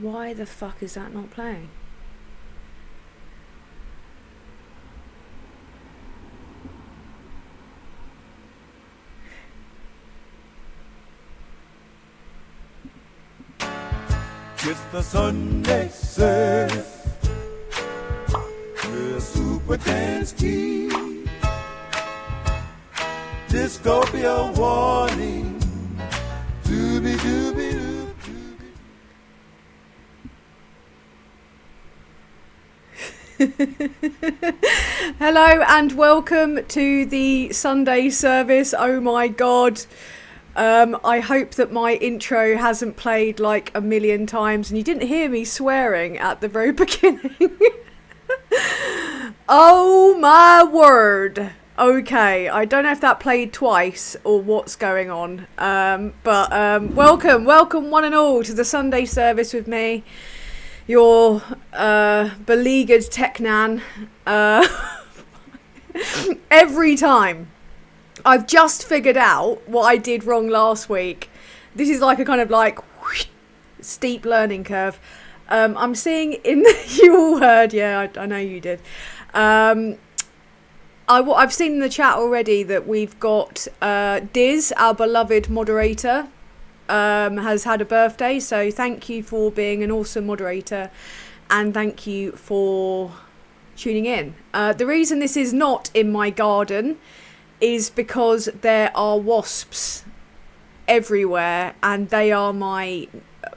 Why the fuck is that not playing? It's the Sunday service with Supertanskiii. This could be a warning. Doobie doobie doo doobie. Hello and welcome to the Sunday service. Oh my god. I hope that my intro hasn't played like a million times and you didn't hear me swearing at the very beginning. Oh my word. Okay, I don't know if that played twice or what's going on. But welcome one and all to the Sunday service with me, your beleaguered tech nan. Every time. I've just figured out what I did wrong last week. This is like a kind of like whoosh, steep learning curve. I'm seeing in you all heard, yeah, I know you did. I've seen in the chat already that we've got Diz, our beloved moderator, has had a birthday. So thank you for being an awesome moderator, and thank you for tuning in. The reason this is not in my garden is because there are wasps everywhere and they are my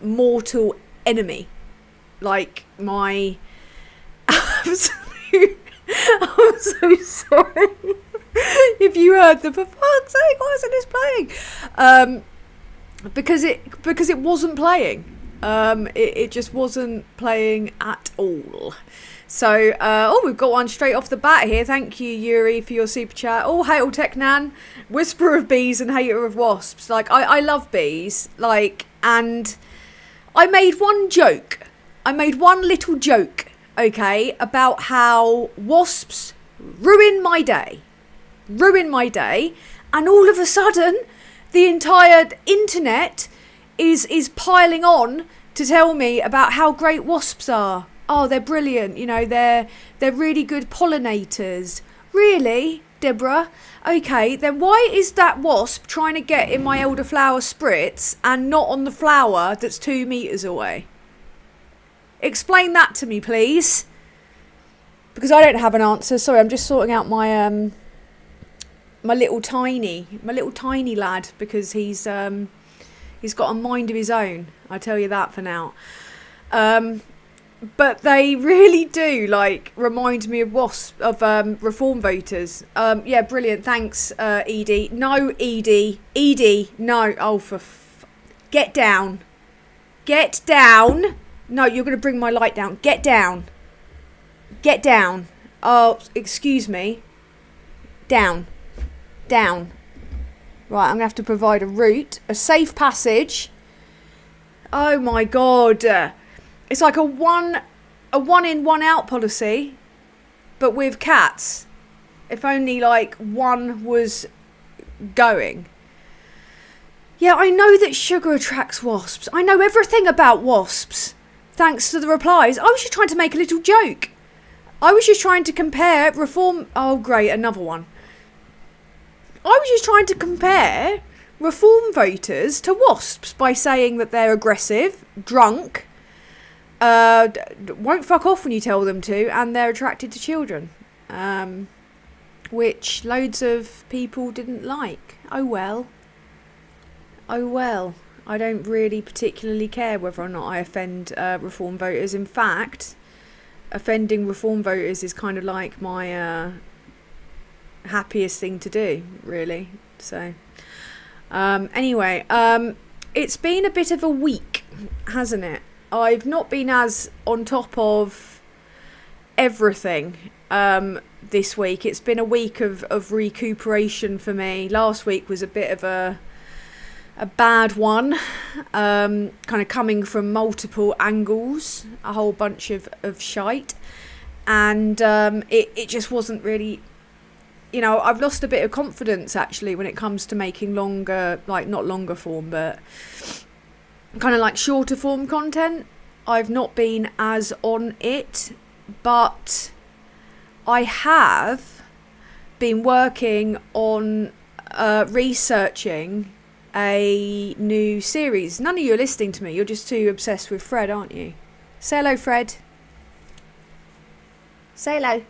mortal enemy. Like my absolute... I'm so sorry. If you heard the for fuck's sake, why isn't this playing? Because it wasn't playing. It just wasn't playing at all. So, we've got one straight off the bat here. Thank you, Yuri, for your super chat. Oh, hail tech nan, whisperer of bees and hater of wasps. Like, I love bees. Like, and I made one joke. I made one little joke, okay, about how wasps ruin my day. And all of a sudden, the entire internet is piling on to tell me about how great wasps are. Oh, they're brilliant. You know, they're really good pollinators. Really, Deborah? Okay, then why is that wasp trying to get in my elderflower spritz and not on the flower that's 2 meters away? Explain that to me, please. Because I don't have an answer. Sorry, I'm just sorting out my my little tiny lad, because he's got a mind of his own. I tell you that for now. But they really do like remind me of reform voters. Yeah, brilliant. Thanks, Edie. No, Edie, no. Oh, get down. No, you're going to bring my light down. Get down. Oh, excuse me. Down. Right, I'm going to have to provide a route, a safe passage. Oh my god. It's like a one in, one out policy, but with cats. If only like one was going. Yeah, I know that sugar attracts wasps. I know everything about wasps. Thanks to the replies. I was just trying to make a little joke. I was just trying to compare reform... Oh, great, another one. I was just trying to compare reform voters to wasps by saying that they're aggressive, drunk, won't fuck off when you tell them to, and they're attracted to children, which loads of people didn't like. Oh well. I don't really particularly care whether or not I offend reform voters. In fact, offending reform voters is kind of like my happiest thing to do, really. So anyway, it's been a bit of a week, hasn't it? I've not been as on top of everything this week. It's been a week of recuperation for me. Last week was a bit of a bad one, kind of coming from multiple angles, a whole bunch of shite, and it just wasn't really, you know, I've lost a bit of confidence actually when it comes to making longer, like not longer form, but kind of like shorter form content. I've not been as on it, but I have been working on researching a new series. None of you are listening to me. You're just too obsessed with Fred, aren't you? Say hello, Fred. Say hello.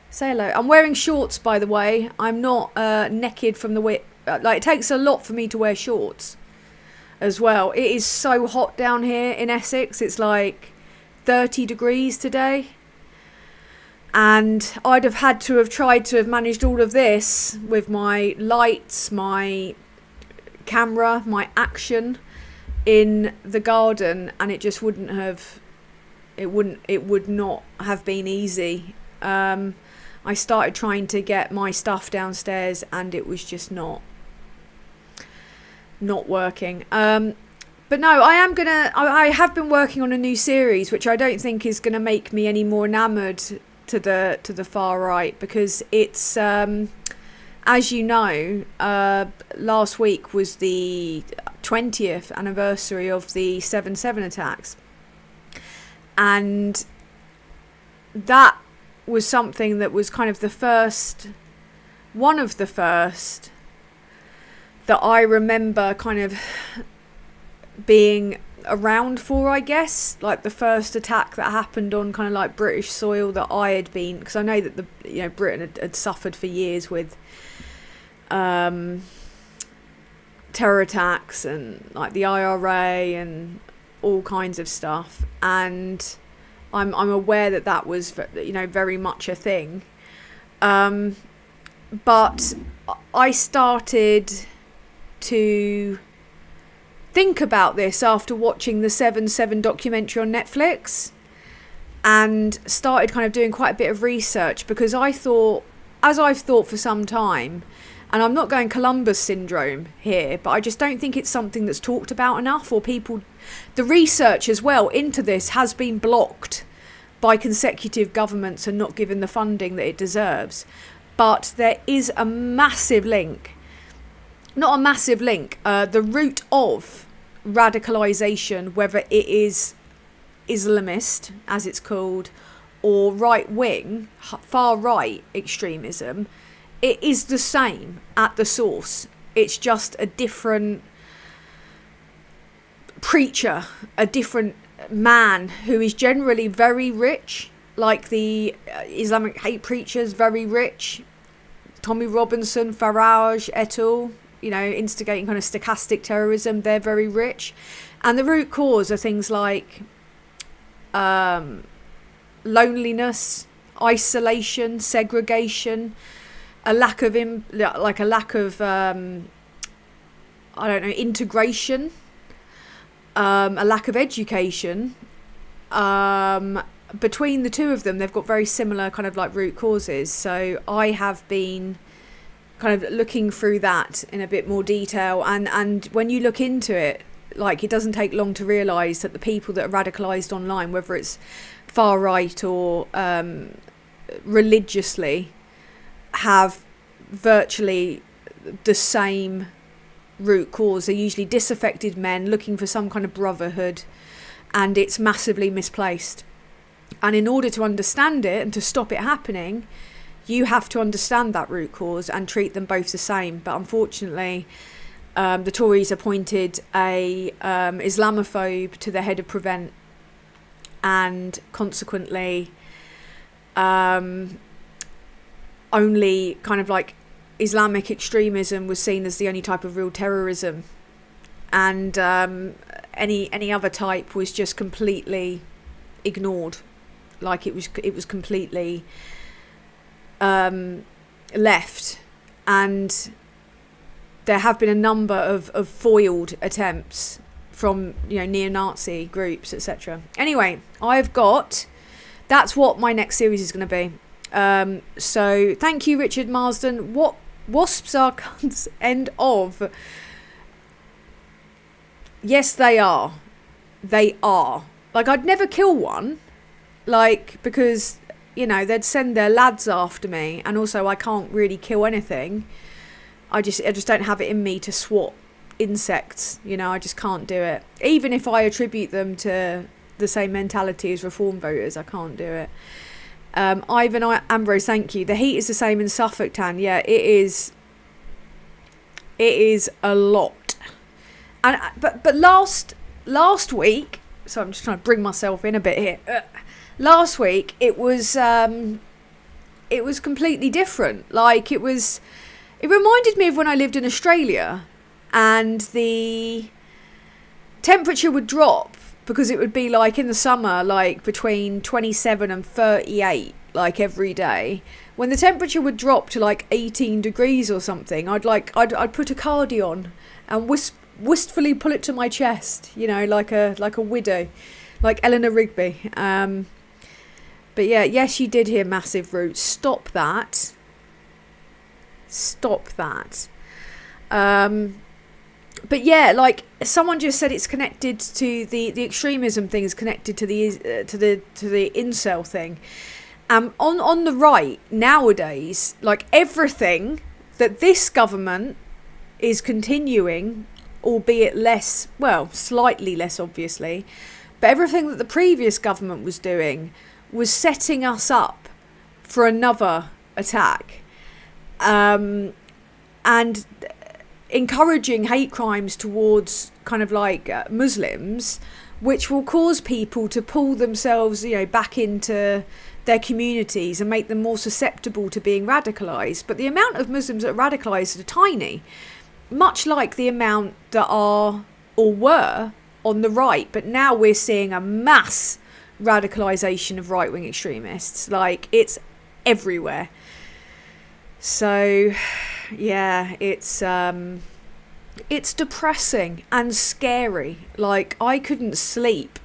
Say hello. I'm wearing shorts, by the way. I'm not naked from the whip. Like, it takes a lot for me to wear shorts as well. It is so hot down here in Essex. It's like 30 degrees today. And I'd have had to have tried to have managed all of this with my lights, my camera, my action in the garden, and it just wouldn't have, it would not have been easy. I started trying to get my stuff downstairs and it was just not working. But no, I have been working on a new series, which I don't think is going to make me any more enamoured to the far right, because it's as you know, last week was the 20th anniversary of the 7/7 attacks, and that was something that was kind of one of the first that I remember kind of being around for, I guess, like the first attack that happened on kind of like British soil that I had been, because I know that Britain had suffered for years with terror attacks and like the IRA and all kinds of stuff, and I'm aware that was very much a thing, but I started to think about this after watching the 7/7 documentary on Netflix, and started kind of doing quite a bit of research, because I thought, as I've thought for some time, and I'm not going Columbus syndrome here, but I just don't think it's something that's talked about enough, or people, the research as well into this has been blocked by consecutive governments and not given the funding that it deserves. But there is a massive link, not a massive link, the root of radicalisation, whether it is Islamist, as it's called, or right-wing, far-right extremism, it is the same at the source. It's just a different preacher, a different man who is generally very rich, like the Islamic hate preachers, very rich, Tommy Robinson, Farage et al., instigating kind of stochastic terrorism, they're very rich. And the root cause are things like loneliness, isolation, segregation, a lack of integration, a lack of education. Between the two of them, they've got very similar kind of like root causes. So I have been kind of looking through that in a bit more detail, and when you look into it, like, it doesn't take long to realise that the people that are radicalised online, whether it's far right or religiously, have virtually the same root cause. They're usually disaffected men looking for some kind of brotherhood, and it's massively misplaced. And in order to understand it and to stop it happening, you have to understand that root cause and treat them both the same. But unfortunately, the Tories appointed a Islamophobe to the head of Prevent, and consequently only kind of like Islamic extremism was seen as the only type of real terrorism, and any other type was just completely ignored. Like, it was completely left. And there have been a number of foiled attempts from neo-Nazi groups, etc. Anyway, that's what my next series is going to be. So thank you, Richard Marsden. What wasps are cunts? End of. Yes, they are. They are. Like, I'd never kill one, like, because they'd send their lads after me, and also I can't really kill anything. I just don't have it in me to swat insects. You know, I just can't do it. Even if I attribute them to the same mentality as reform voters, I can't do it. Ivan Ambrose, thank you. The heat is the same in Suffolk, Tan. Yeah, it is. It is a lot. And but last week, so I'm just trying to bring myself in a bit here. Last week it was completely different. Like it reminded me of when I lived in Australia, and the temperature would drop because it would be like in the summer, like between 27 and 38, like every day. When the temperature would drop to like 18 degrees or something, I'd put a cardi on and wistfully pull it to my chest, you know, like a widow, like Eleanor Rigby. But yeah, yes, you did hear massive roots. Stop that. But yeah, like someone just said, it's connected to the extremism thing is connected to the incel thing. On the right nowadays, like everything that this government is continuing, albeit less, well, slightly less obviously, but everything that the previous government was doing was setting us up for another attack, and encouraging hate crimes towards kind of like Muslims, which will cause people to pull themselves, you know, back into their communities and make them more susceptible to being radicalised. But the amount of Muslims that are radicalised are tiny, much like the amount that are or were on the right. But now we're seeing a mass radicalisation of right-wing extremists. Like, it's everywhere. So yeah, it's depressing and scary. Like, I couldn't sleep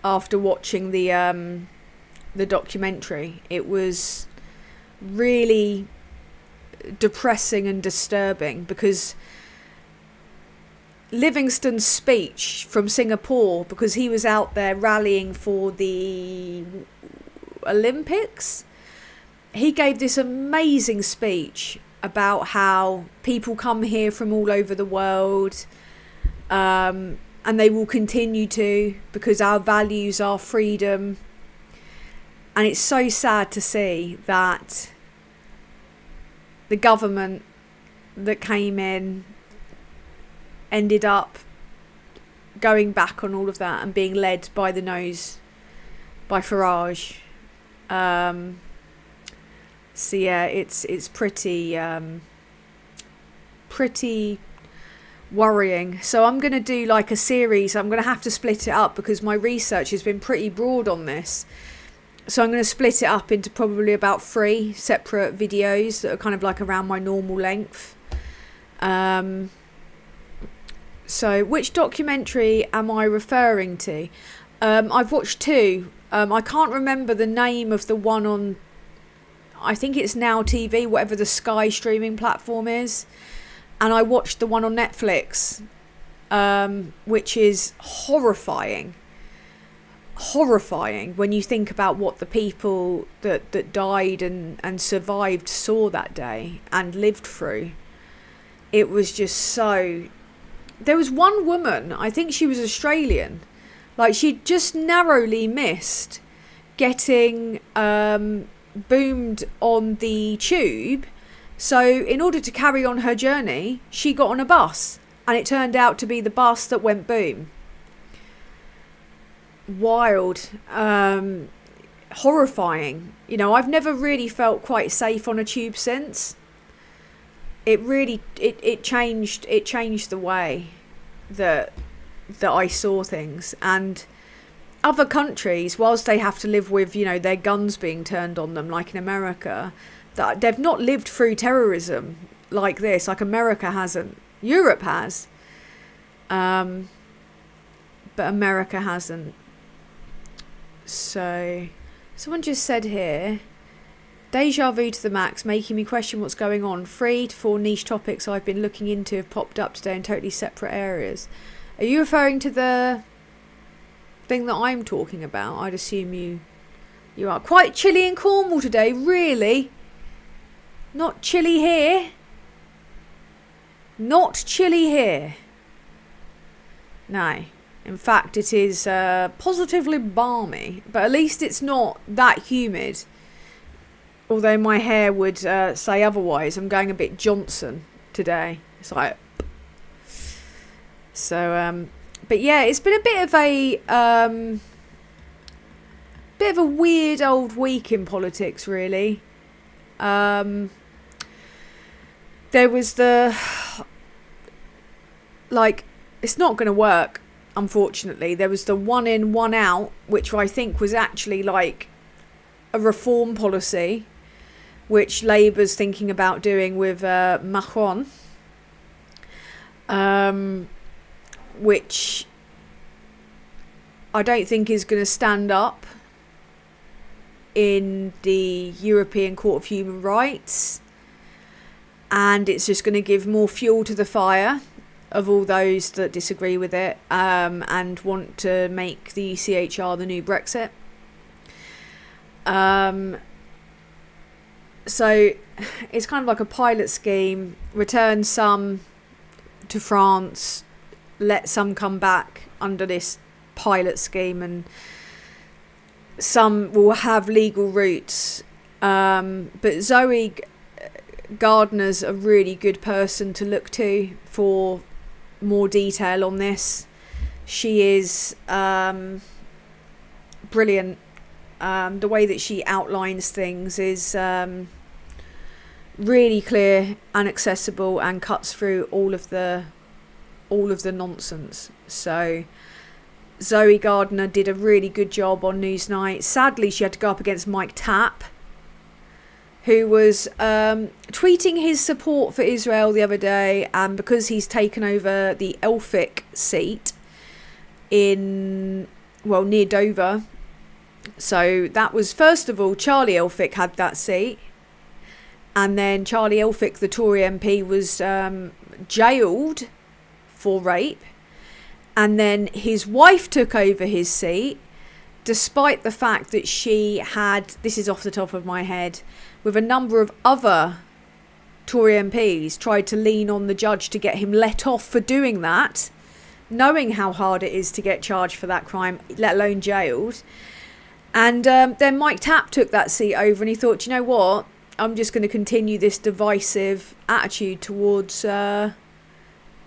after watching the documentary. It was really depressing and disturbing, because Livingstone's speech from Singapore, because he was out there rallying for the Olympics, he gave this amazing speech about how people come here from all over the world, and they will continue to, because our values are freedom. And it's so sad to see that the government that came in ended up going back on all of that and being led by the nose by Farage. So yeah, it's pretty worrying. So I'm going to do like a series. I'm going to have to split it up because my research has been pretty broad on this. So I'm going to split it up into probably about 3 separate videos that are kind of like around my normal length. So which documentary am I referring to? I've watched 2. I can't remember the name of the one on, I think it's Now TV, whatever the Sky streaming platform is. And I watched the one on Netflix, which is horrifying. Horrifying when you think about what the people that died and survived saw that day and lived through. It was just so... There was one woman, I think she was Australian, like she just narrowly missed getting boomed on the tube. So in order to carry on her journey, she got on a bus, and it turned out to be the bus that went boom. Wild. Horrifying. You know, I've never really felt quite safe on a tube since. It really it changed the way that I saw things. And other countries, whilst they have to live with, you know, their guns being turned on them, like in America, that they've not lived through terrorism like this. Like America hasn't. Europe has, but America hasn't. So someone just said here, deja vu to the max, making me question what's going on. 3 to 4 niche topics I've been looking into have popped up today in totally separate areas. Are you referring to the thing that I'm talking about? I'd assume you are. Quite chilly in Cornwall today, really? Not chilly here. Not chilly here. No. In fact, it is positively balmy, but at least it's not that humid. Although my hair would say otherwise. I'm going a bit Johnson today. It's like... So, but yeah, it's been a bit of a weird old week in politics, really. There was it's not going to work, unfortunately. There was the one in, one out, which I think was actually like a reform policy, which Labour's thinking about doing with Macron, which I don't think is going to stand up in the European Court of Human Rights, and it's just going to give more fuel to the fire of all those that disagree with it and want to make the CHR the new Brexit. So it's kind of like a pilot scheme: return some to France, let some come back under this pilot scheme, and some will have legal routes. But Zoe Gardner's a really good person to look to for more detail on this. She is brilliant. The way that she outlines things is really clear and accessible, and cuts through all of the nonsense. So Zoe Gardner did a really good job on Newsnight. Sadly, she had to go up against Mike Tapp, who was tweeting his support for Israel the other day, and because he's taken over the Elphick seat near Dover. So that was, first of all, Charlie Elphick had that seat, and then Charlie Elphick, the Tory MP, was jailed for rape, and then his wife took over his seat, despite the fact that she had, this is off the top of my head, with a number of other Tory MPs, tried to lean on the judge to get him let off for doing that, knowing how hard it is to get charged for that crime, let alone jailed. And then Mike Tapp took that seat over, and he thought, you know what, I'm just going to continue this divisive attitude towards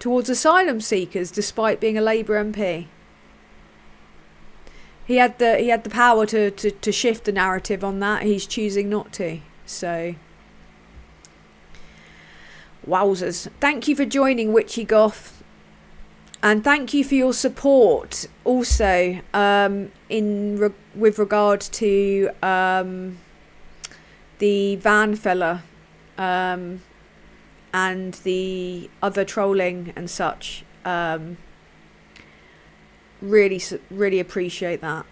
asylum seekers, despite being a Labour MP. He had the power to shift the narrative on that. He's choosing not to. So, wowzers. Thank you for joining, Witchy Goth. And thank you for your support also with regard to the van fella and the other trolling and such. Really appreciate that.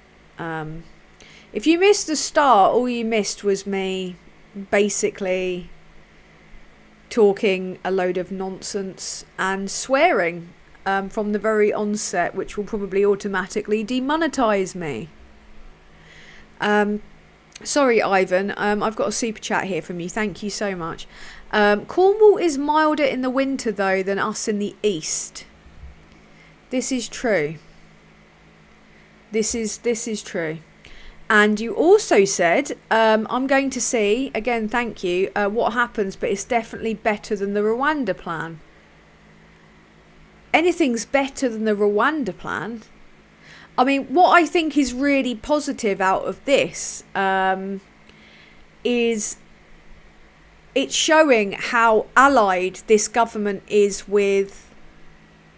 If you missed the start, all you missed was me basically talking a load of nonsense and swearing from the very onset, which will probably automatically demonetize me. Sorry, Ivan. I've got a super chat here from you. Thank you so much. Cornwall is milder in the winter, though, than us in the east. This is true. This is true. And you also said, I'm going to see, again, thank you, what happens, but it's definitely better than the Rwanda plan. Anything's better than the Rwanda plan. I mean, what I think is really positive out of this is it's showing how allied this government is with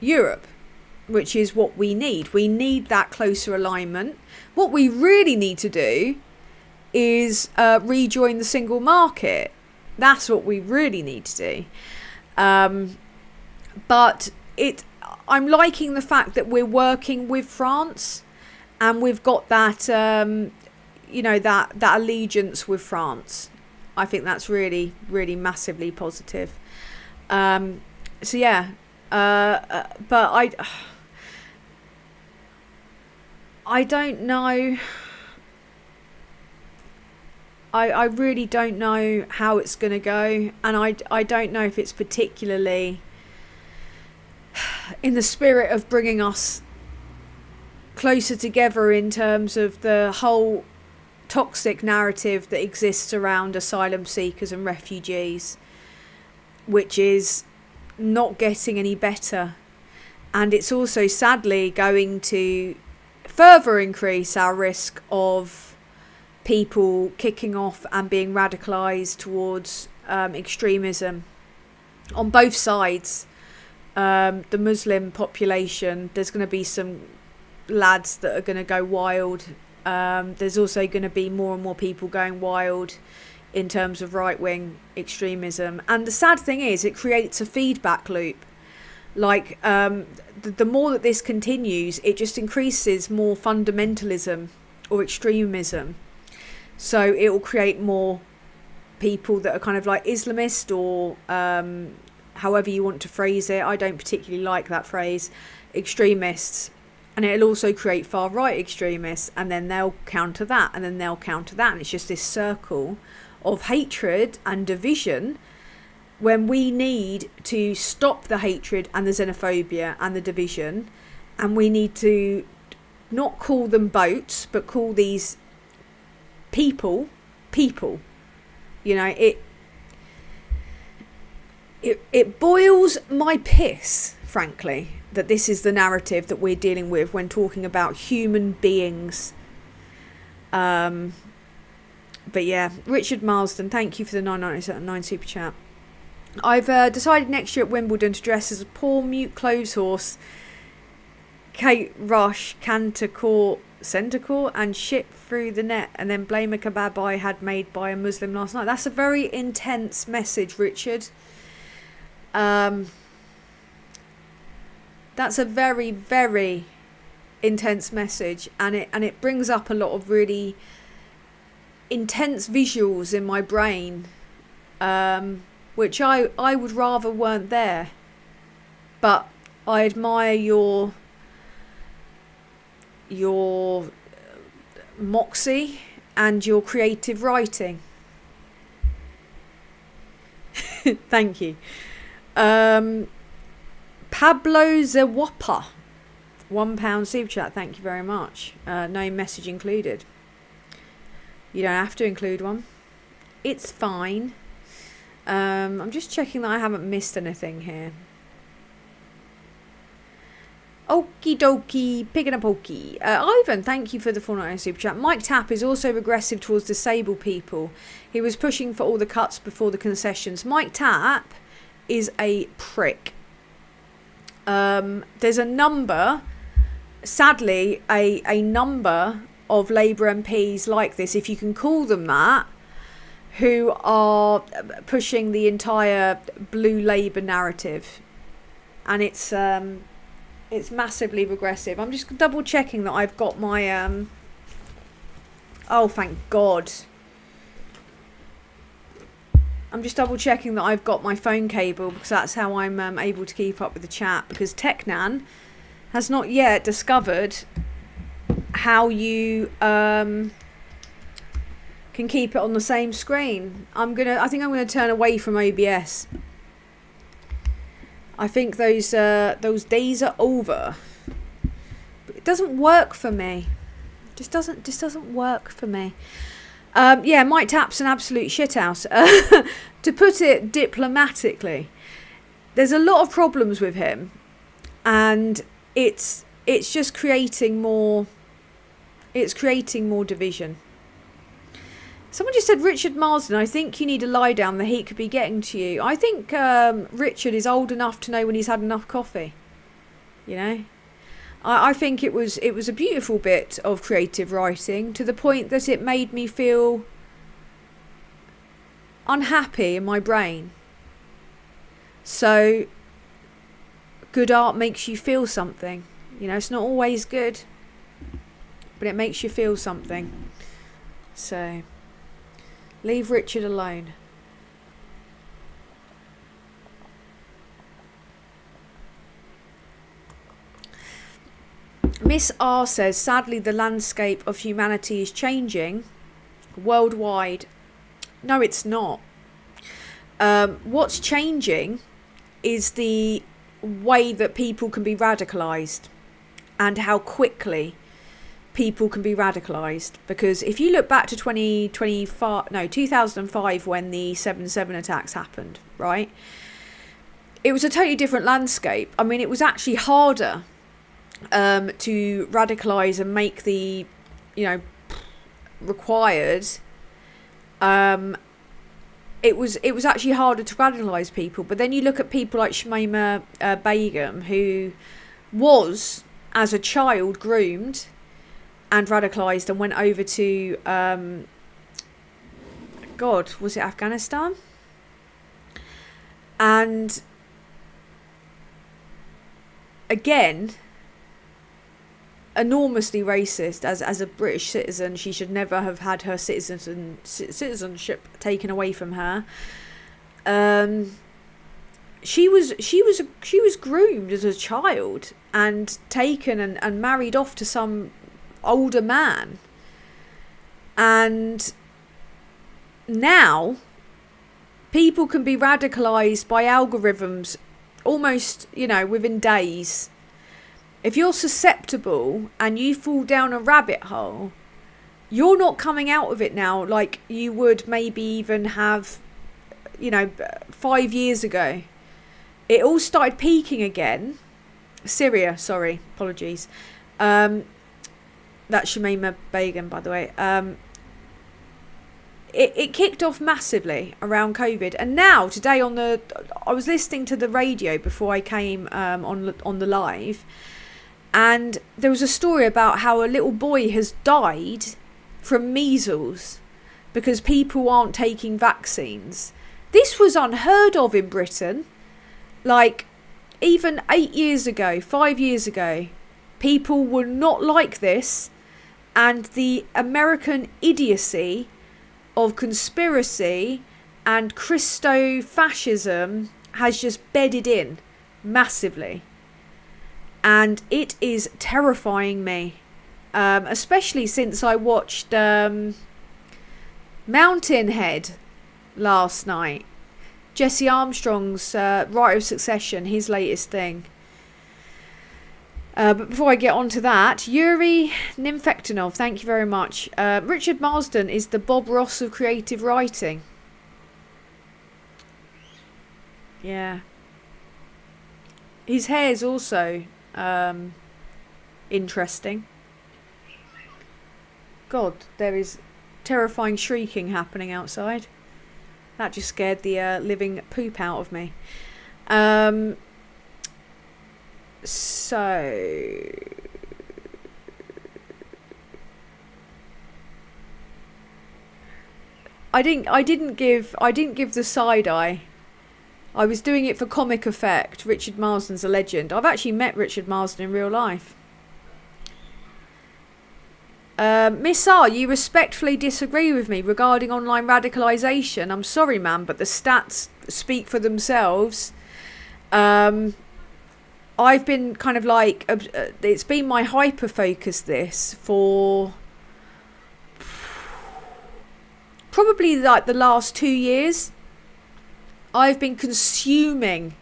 Europe, which is what we need. We need that closer alignment. What we really need to do is rejoin the single market. That's what we really need to do. But I'm liking the fact that we're working with France, and we've got that, that allegiance with France. I think that's really, really massively positive. So yeah, but I don't know. I really don't know how it's going to go, and I don't know if it's particularly in the spirit of bringing us closer together in terms of the whole toxic narrative that exists around asylum seekers and refugees, which is not getting any better. And it's also sadly going to further increase our risk of people kicking off and being radicalised towards extremism on both sides. The Muslim population, there's going to be some lads that are going to go wild. There's also going to be more and more people going wild in terms of right-wing extremism. And the sad thing is, it creates a feedback loop. Like, the more that this continues, it just increases more fundamentalism or extremism. So it will create more people that are kind of like Islamist, or however you want to phrase it. I don't particularly like that phrase, extremists. And it'll also create far-right extremists, and then they'll counter that, and then they'll counter that. And it's just this circle of hatred and division, when we need to stop the hatred and the xenophobia and the division, and we need to not call them boats, but call these people. You know, it boils my piss, frankly, that this is the narrative that we're dealing with when talking about human beings. But yeah, Richard Marsden, thank you for the 9.99 super chat. I've decided next year at Wimbledon to dress as a poor mute clothes horse, Kate Rush, centre court, and shit through the net, and then blame a kebab I had made by a Muslim last night. That's a very intense message, Richard. That's a very, very intense message, and it brings up a lot of really intense visuals in my brain, which I would rather weren't there. But I admire your moxie and your creative writing. Thank you. Pablo Zewapa, £1 super chat. Thank you very much. No message included. You don't have to include one. It's fine. I'm just checking that I haven't missed anything here. Okie dokie, picking up okey. Ivan, thank you for the 4.99 super chat. Mike Tapp is also regressive towards disabled people. He was pushing for all the cuts before the concessions. Mike Tapp is a prick. There's a number, sadly, a number of Labour MPs like this, if you can call them that, who are pushing the entire blue Labour narrative, and it's massively regressive. I'm just double checking that I've got my oh, thank God. I'm just double checking that I've got my phone cable, because that's how I'm able to keep up with the chat, because Technan has not yet discovered how you can keep it on the same screen. I think I'm gonna turn away from OBS. I think those days are over. But it doesn't work for me. Just doesn't work for me. Yeah, Mike Tapp's an absolute shithouse. To put it diplomatically, there's a lot of problems with him, and it's just creating more. It's creating more division. Someone just said, Richard Marsden, I think you need to lie down. The heat could be getting to you. I think Richard is old enough to know when he's had enough coffee. You know, I think it was a beautiful bit of creative writing, to the point that it made me feel unhappy in my brain. So good art makes you feel something. You know, it's not always good, but it makes you feel something. So leave Richard alone. Miss R says, sadly the landscape of humanity is changing worldwide. No, it's not. What's changing is the way that people can be radicalised and how quickly people can be radicalised. Because if you look back to 2005 when the 7/7 attacks happened, right? It was a totally different landscape. I mean, it was actually harder to radicalise and make the, required. It was actually harder to radicalise people. But then you look at people like Shamima Begum, who was, as a child, groomed and radicalised and went over to, was it Afghanistan? And again, enormously racist. As a British citizen, she should never have had her citizenship taken away from her. She was groomed as a child and taken and married off to some older man. And now people can be radicalised by algorithms almost, within days. If you're susceptible and you fall down a rabbit hole, you're not coming out of it now like you would maybe even have, 5 years ago. It all started peaking again. Syria, sorry, apologies. That's Shamima Begum, by the way. It kicked off massively around COVID, and now today I was listening to the radio before I came on the live, and there was a story about how a little boy has died from measles because people aren't taking vaccines. This was unheard of in Britain. Like, even 8 years ago, 5 years ago, people were not like this, and the American idiocy of conspiracy and Christo-fascism has just bedded in massively. And it is terrifying me, especially since I watched Mountainhead last night. Jesse Armstrong's Right of Succession, his latest thing. But before I get on to that, Yuri Nymphectinov, thank you very much. Richard Marsden is the Bob Ross of creative writing. Yeah. His hair's also interesting. God, there is terrifying shrieking happening outside. That just scared the living poop out of me. So I didn't give the side eye. I was doing it for comic effect. Richard Marsden's a legend. I've actually met Richard Marsden in real life. Miss R, you respectfully disagree with me regarding online radicalisation. I'm sorry, ma'am, but the stats speak for themselves. I've been kind of like, it's been my hyper focus this for probably like the last 2 years. I've been consuming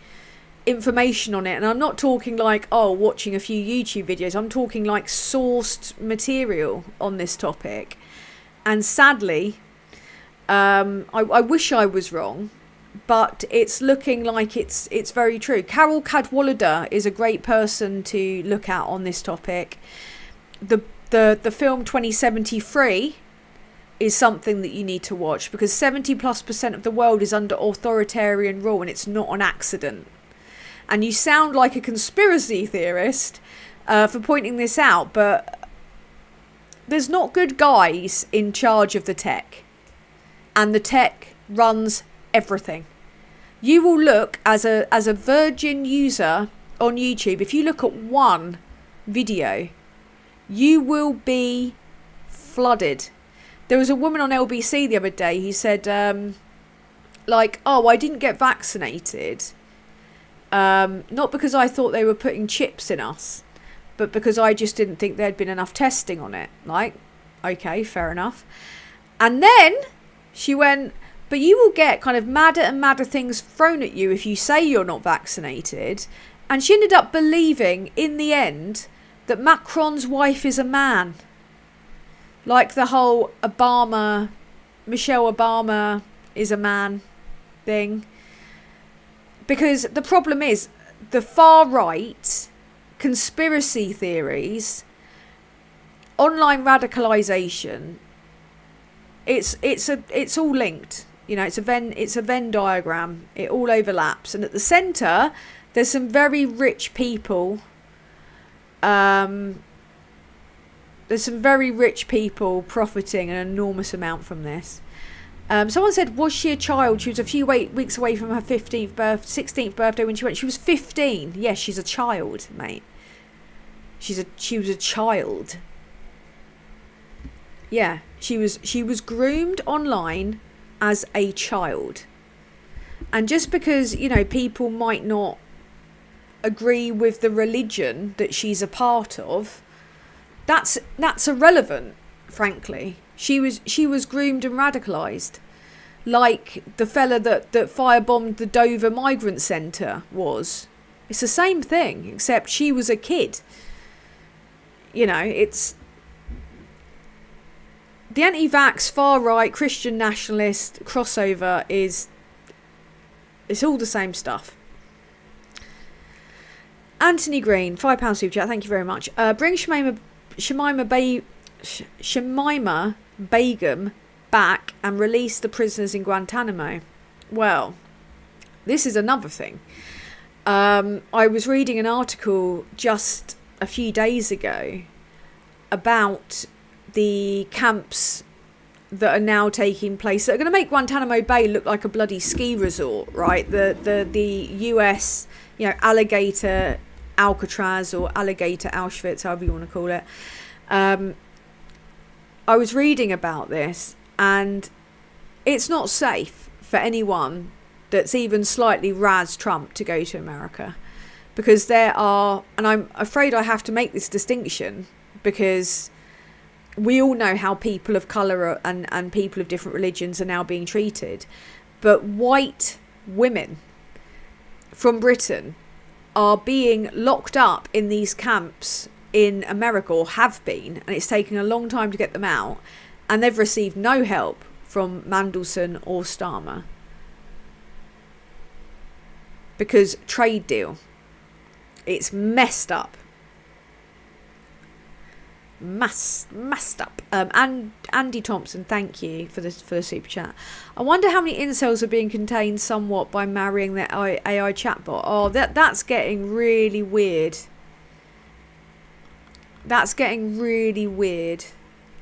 information on it, and I'm not talking like, watching a few YouTube videos. I'm talking like sourced material on this topic. And sadly, I wish I was wrong, but it's looking like it's very true. Carol Cadwallader is a great person to look at on this topic. The film 2073 is something that you need to watch, because 70+% of the world is under authoritarian rule, and it's not an accident. And you sound like a conspiracy theorist for pointing this out, but there's not good guys in charge of the tech, and the tech runs everything. You will look as a virgin user on YouTube. If you look at one video, you will be flooded. There was a woman on LBC the other day who said, I didn't get vaccinated. Not because I thought they were putting chips in us, but because I just didn't think there'd been enough testing on it. Like, okay, fair enough. And then she went, but you will get kind of madder and madder things thrown at you if you say you're not vaccinated. And she ended up believing in the end that Macron's wife is a man. Like the whole Michelle Obama is a man thing. Because the problem is the far right, conspiracy theories, online radicalisation, it's all linked. You know, it's a Venn diagram. It all overlaps. And at the centre, there's some very rich people. There's some very rich people profiting an enormous amount from this. Someone said, was she a child? She was a few weeks away from her 16th birthday when she went. She was 15. Yes, she's a child, mate. She was a child. Yeah, she was groomed online as a child. And just because, you know, people might not agree with the religion that she's a part of, that's irrelevant, frankly. She was groomed and radicalised, like the fella that firebombed the Dover migrant centre was. It's the same thing, except she was a kid. You know, it's the anti-vax, far-right, Christian nationalist crossover it's all the same stuff. Anthony Green, £5 super chat, thank you very much. Bring Shamima Begum back and release the prisoners in Guantanamo. Well, this is another thing. I was reading an article just a few days ago about the camps that are now taking place that are going to make Guantanamo Bay look like a bloody ski resort, right? The US, you know, alligator Alcatraz or alligator Auschwitz, however you want to call it. I was reading about this, and it's not safe for anyone that's even slightly razz Trump to go to America, because there are, and I'm afraid I have to make this distinction, because we all know how people of colour and people of different religions are now being treated. But white women from Britain are being locked up in these camps in America, or have been, and it's taken a long time to get them out, and they've received no help from Mandelson or Starmer. Because trade deal. It's messed up. Messed up. And Andy Thompson, thank you for the super chat. I wonder how many incels are being contained somewhat by marrying their AI chatbot. Oh, that's getting really weird. That's getting really weird.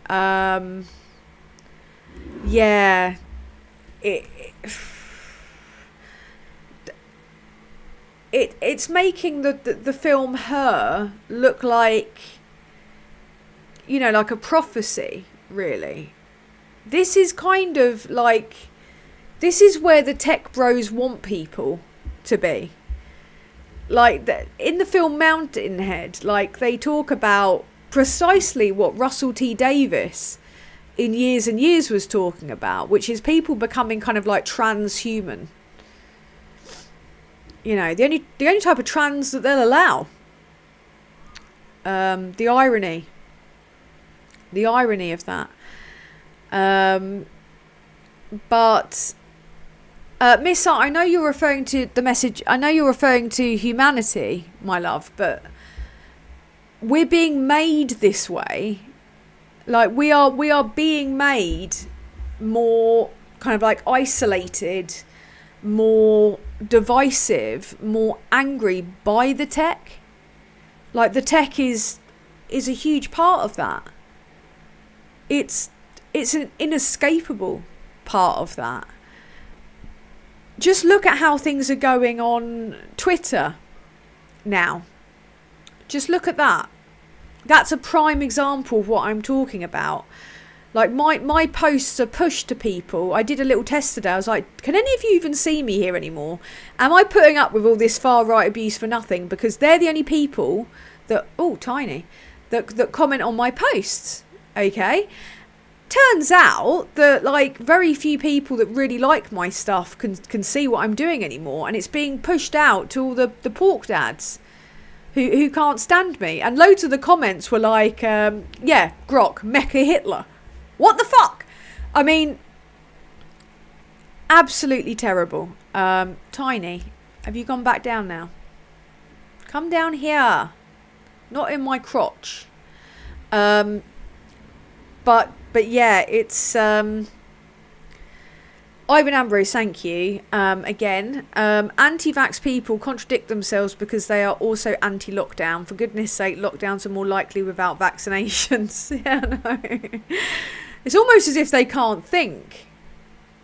Yeah. It's making the film Her look like, you know, like a prophecy, really. This is kind of like, this is where the tech bros want people to be. Like, in the film Mountainhead, like, they talk about precisely what Russell T Davies in Years and Years was talking about, which is people becoming kind of like transhuman. You know, the only type of trans that they'll allow. The irony of that. But Miss, I know you're referring to the message. I know you're referring to humanity, my love, but we're being made this way. Like, we are being made more kind of like isolated, more divisive, more angry by the tech. Like, the tech is a huge part of that. It's an inescapable part of that. Just look at how things are going on Twitter now. Just look at that. That's a prime example of what I'm talking about. Like, my posts are pushed to people. I did a little test today. I was like, can any of you even see me here anymore? Am I putting up with all this far-right abuse for nothing? Because they're the only people that, that comment on my posts. Okay? turns out that like very few people that really like my stuff can see what I'm doing anymore, and it's being pushed out to all the pork dads who can't stand me. And loads of the comments were like, yeah, Grok, Mecha Hitler. What the fuck? I mean, absolutely terrible. Tiny, have you gone back down now? Come down here. Not in my crotch. But yeah, it's Ivan Ambrose, thank you. Again, anti-vax people contradict themselves because they are also anti-lockdown. For goodness sake, lockdowns are more likely without vaccinations. Yeah, no. It's almost as if they can't think,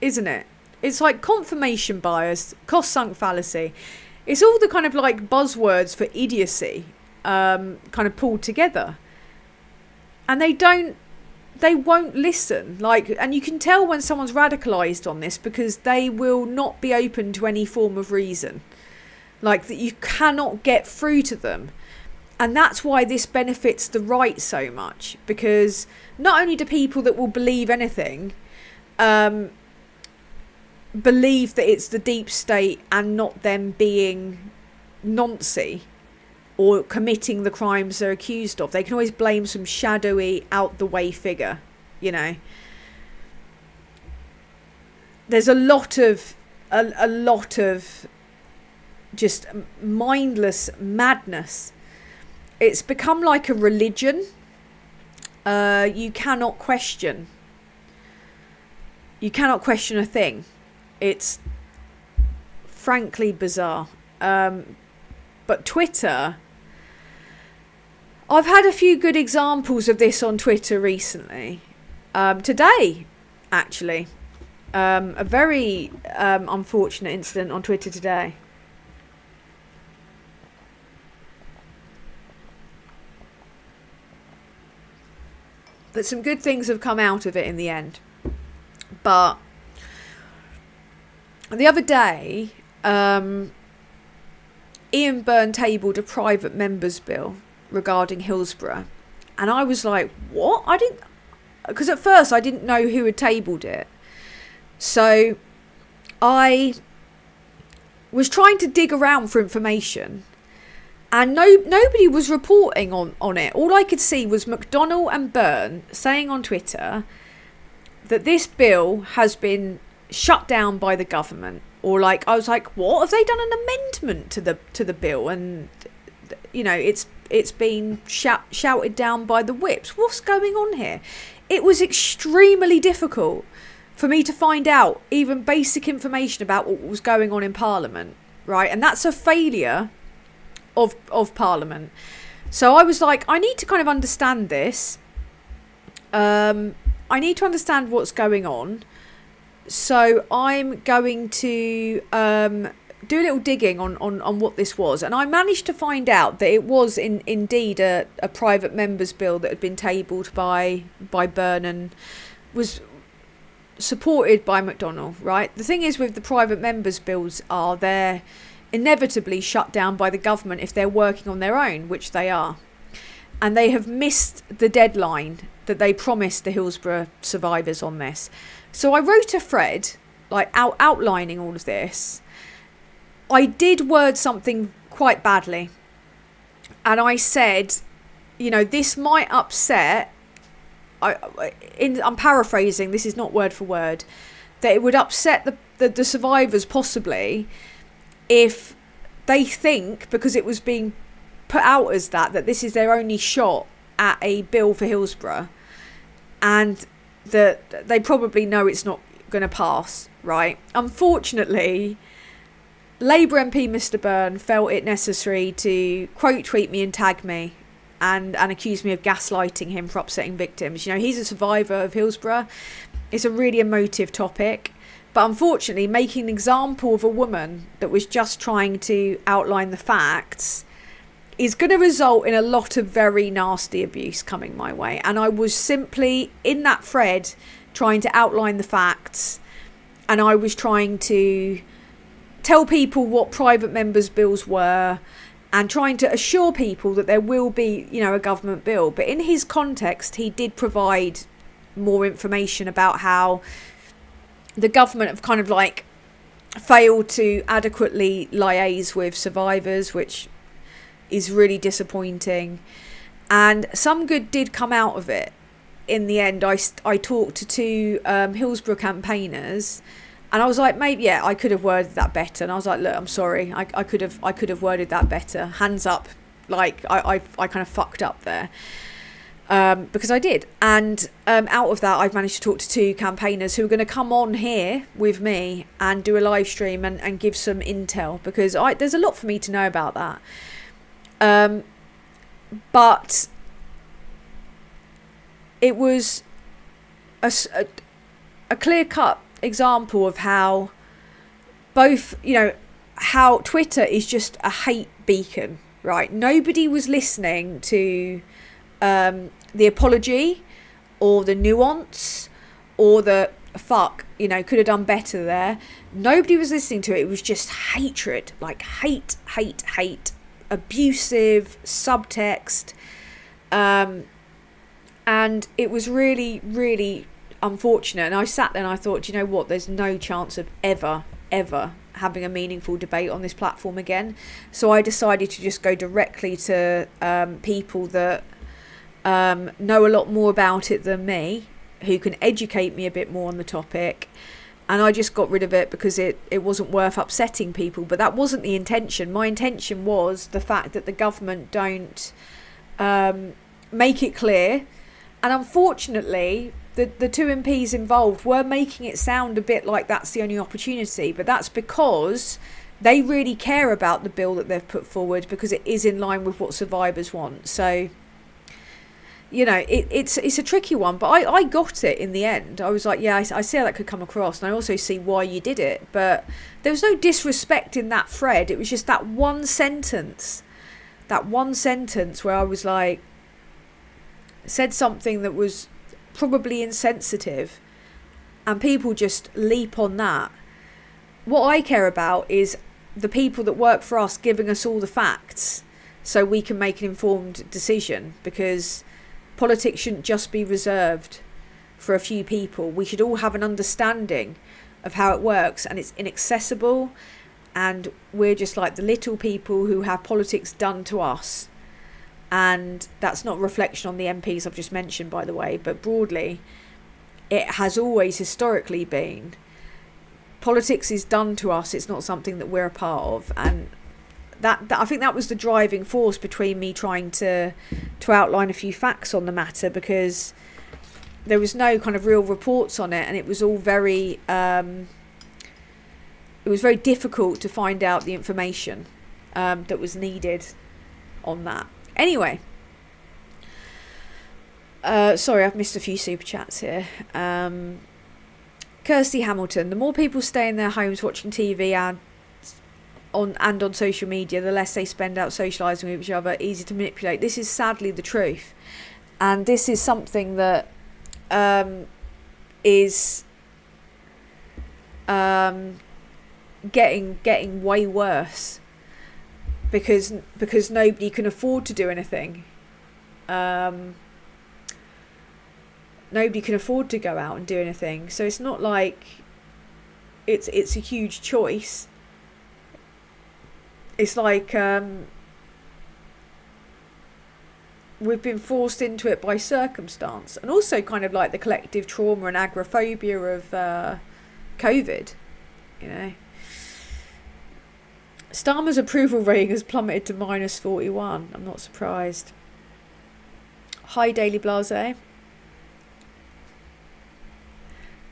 isn't it? It's like confirmation bias, cost sunk fallacy. It's all the kind of like buzzwords for idiocy kind of pulled together. And they won't listen. Like, and you can tell when someone's radicalized on this because they will not be open to any form of reason. Like, that you cannot get through to them. And that's why this benefits the right so much, because not only do people that will believe anything believe that it's the deep state and not them being noncy or committing the crimes they're accused of. They can always blame some shadowy, out-the-way figure, you know. There's a lot of just mindless madness. It's become like a religion. You cannot question. You cannot question a thing. It's frankly bizarre. But Twitter, I've had a few good examples of this on Twitter recently. Today, actually. A very unfortunate incident on Twitter today. But some good things have come out of it in the end. But the other day, Ian Byrne tabled a private members bill regarding Hillsborough. And I was like, what? Because at first I didn't know who had tabled it. So I was trying to dig around for information. And nobody was reporting on it. All I could see was McDonnell and Byrne saying on Twitter that this bill has been shut down by the government. Or like, I was like, what? Have they done an amendment to the bill? And, you know, it's been shouted down by the whips. What's going on here? It was extremely difficult for me to find out even basic information about what was going on in Parliament, right? And that's a failure of Parliament. So I was like, I need to kind of understand this. I need to understand what's going on. So I'm going to do a little digging on what this was. And I managed to find out that it was indeed a private members bill that had been tabled by Byrne and was supported by McDonnell, right? The thing is with the private members bills they're inevitably shut down by the government if they're working on their own, which they are. And they have missed the deadline that they promised the Hillsborough survivors on this. So I wrote a thread, like outlining all of this. I did word something quite badly. And I said, you know, this might upset, I'm paraphrasing, this is not word for word, that it would upset the survivors possibly if they think, because it was being put out as that this is their only shot at a bill for Hillsborough, and that they probably know it's not going to pass, right? Unfortunately, Labour MP Mr Byrne felt it necessary to quote tweet me and tag me and accuse me of gaslighting him for upsetting victims. You know, he's a survivor of Hillsborough. It's a really emotive topic. But unfortunately, making an example of a woman that was just trying to outline the facts is going to result in a lot of very nasty abuse coming my way. And I was simply, in that thread, trying to outline the facts. And I was trying to tell people what private members' bills were and trying to assure people that there will be, you know, a government bill. But in his context, he did provide more information about how the government have kind of like failed to adequately liaise with survivors, which is really disappointing. And some good did come out of it. In the end, I talked to two Hillsborough campaigners, and I was like, maybe, yeah, I could have worded that better. And I was like, look, I'm sorry, I could have worded that better. Hands up, like I kind of fucked up there, because I did. And out of that, I've managed to talk to two campaigners who are going to come on here with me and do a live stream and give some intel, because there's a lot for me to know about that. But it was a clear-cut example of how both, how Twitter is just a hate beacon, right? Nobody was listening to the apology or the nuance or the fuck, could have done better there. Nobody was listening to it. It was just hatred, like hate, abusive subtext. And it was really, really unfortunate. And I sat there and I thought, you know what, there's no chance of ever having a meaningful debate on this platform again. So I decided to just go directly to people that know a lot more about it than me, who can educate me a bit more on the topic. And I just got rid of it because it wasn't worth upsetting people. But that wasn't the intention. My intention was the fact that the government don't make it clear. And unfortunately, the two MPs involved were making it sound a bit like that's the only opportunity. But that's because they really care about the bill that they've put forward, because it is in line with what survivors want. So, it's a tricky one. But I got it in the end. I was like, yeah, I see how that could come across. And I also see why you did it. But there was no disrespect in that thread. It was just that one sentence. That one sentence where I was like, said something that was probably insensitive, and people just leap on that. What I care about is the people that work for us giving us all the facts so we can make an informed decision, because politics shouldn't just be reserved for a few people. We should all have an understanding of how it works, and it's inaccessible, and we're just like the little people who have politics done to us. And that's not a reflection on the MPs I've just mentioned, by the way, but broadly, it has always historically been. Politics is done to us. It's not something that we're a part of. And that I think that was the driving force between me trying to outline a few facts on the matter, because there was no kind of real reports on it, and it was all very difficult to find out the information that was needed on that. Anyway, sorry, I've missed a few super chats here. Kirsty Hamilton: the more people stay in their homes watching TV and on social media, the less they spend out socialising with each other. Easy to manipulate. This is sadly the truth, and this is something that is getting way worse. Because nobody can afford to do anything. Nobody can afford to go out and do anything. So it's not like it's a huge choice. It's like we've been forced into it by circumstance, and also kind of like the collective trauma and agoraphobia of COVID, Starmer's approval rating has plummeted to -41. I'm not surprised. Hi, Daily Blase.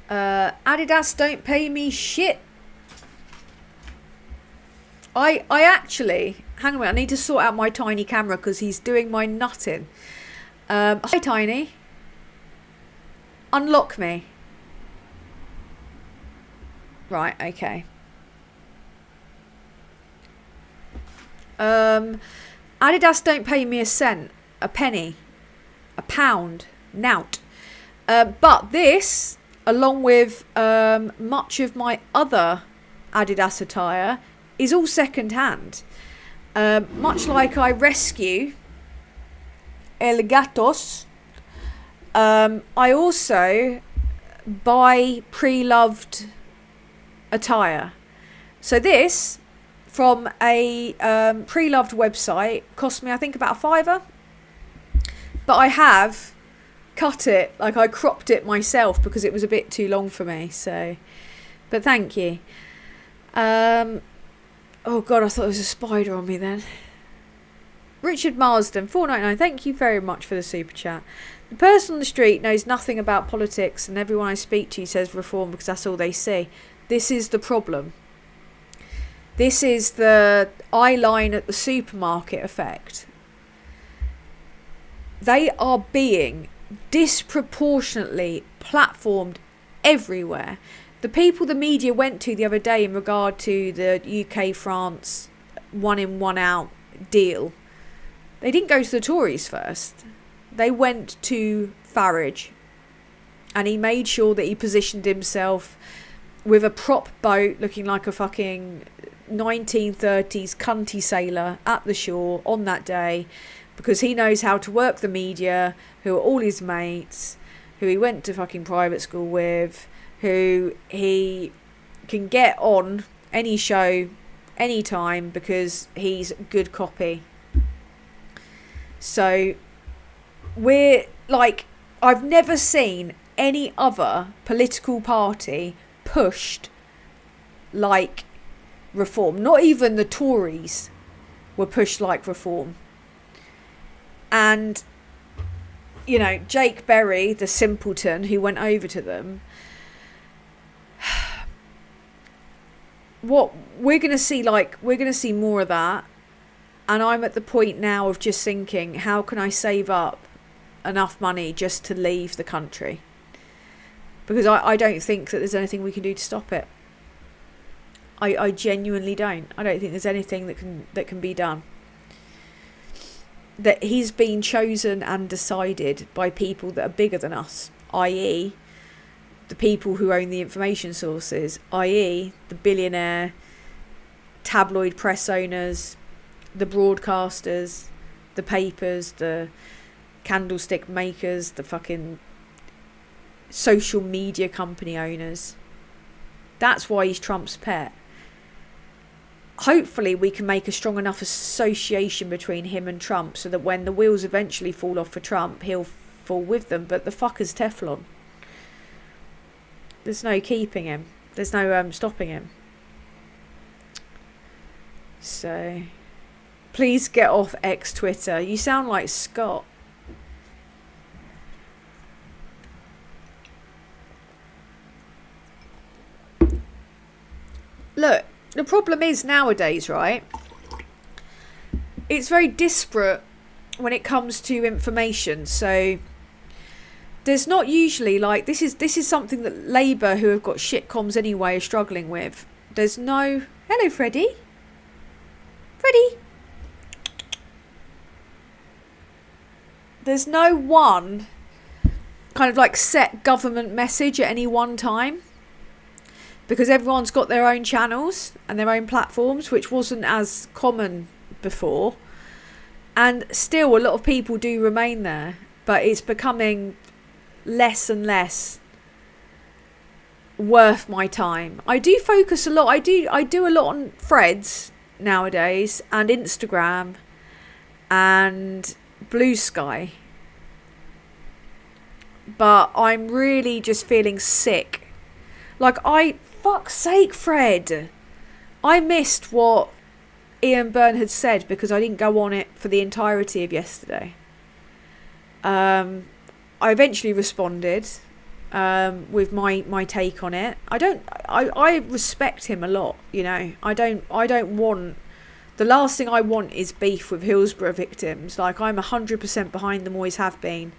Adidas don't pay me shit. I actually, hang on a minute, I need to sort out my tiny camera because he's doing my nutting. Hi, Tiny. Unlock me. Right, okay. Adidas don't pay me a cent, a penny, a pound, nout. But this, along with much of my other Adidas attire, is all second hand. Much like I rescue El Gatos I also buy pre-loved attire. So this, from a pre-loved website, cost me, I think, about £5. But I have cut it, like I cropped it myself because it was a bit too long for me. So, but thank you. Oh God, I thought there was a spider on me then. Richard Marsden, $4.99. Thank you very much for the super chat. The person on the street knows nothing about politics, and everyone I speak to says reform because that's all they see. This is the problem. This is the eye line at the supermarket effect. They are being disproportionately platformed everywhere. The people the media went to the other day in regard to the UK-France one in, one out deal, they didn't go to the Tories first. They went to Farage. And he made sure that he positioned himself with a prop boat looking like a fucking 1930s cunty sailor at the shore on that day, because he knows how to work the media, who are all his mates, who he went to fucking private school with, who he can get on any show, anytime, because he's good copy. So we're like, I've never seen any other political party pushed like reform. Not even the Tories were pushed like reform. And, you know, Jake Berry, the simpleton who went over to them, what we're going to see, like, we're going to see more of that. And I'm at the point now of just thinking, how can I save up enough money just to leave the country? Because I don't think that there's anything we can do to stop it. I genuinely don't. I don't think there's anything that can be done. That he's been chosen and decided by people that are bigger than us, i.e. the people who own the information sources, i.e. the billionaire tabloid press owners, the broadcasters, the papers, the candlestick makers, the fucking social media company owners. That's why he's Trump's pet. Hopefully we can make a strong enough association between him and Trump so that when the wheels eventually fall off for Trump, he'll fall with them. But the fucker's Teflon. There's no keeping him. There's no stopping him. So, please get off X Twitter. You sound like Scott. Look, the problem is nowadays, right? It's very disparate when it comes to information. So there's not usually like this is something that Labour, who have got shit comms anyway, are struggling with. There's no hello, Freddie. Freddie. There's no one kind of like set government message at any one time. Because everyone's got their own channels and their own platforms, which wasn't as common before. And still a lot of people do remain there. But it's becoming less and less worth my time. I do focus a lot. I do a lot on Threads nowadays and Instagram and Blue Sky. But I'm really just feeling sick. Like fuck's sake, Fred. I missed what Ian Byrne had said because I didn't go on it for the entirety of yesterday. I eventually responded with my take on it. I respect him a lot, you know. I don't want, the last thing I want is beef with Hillsborough victims. Like, I'm 100% behind them, always have been.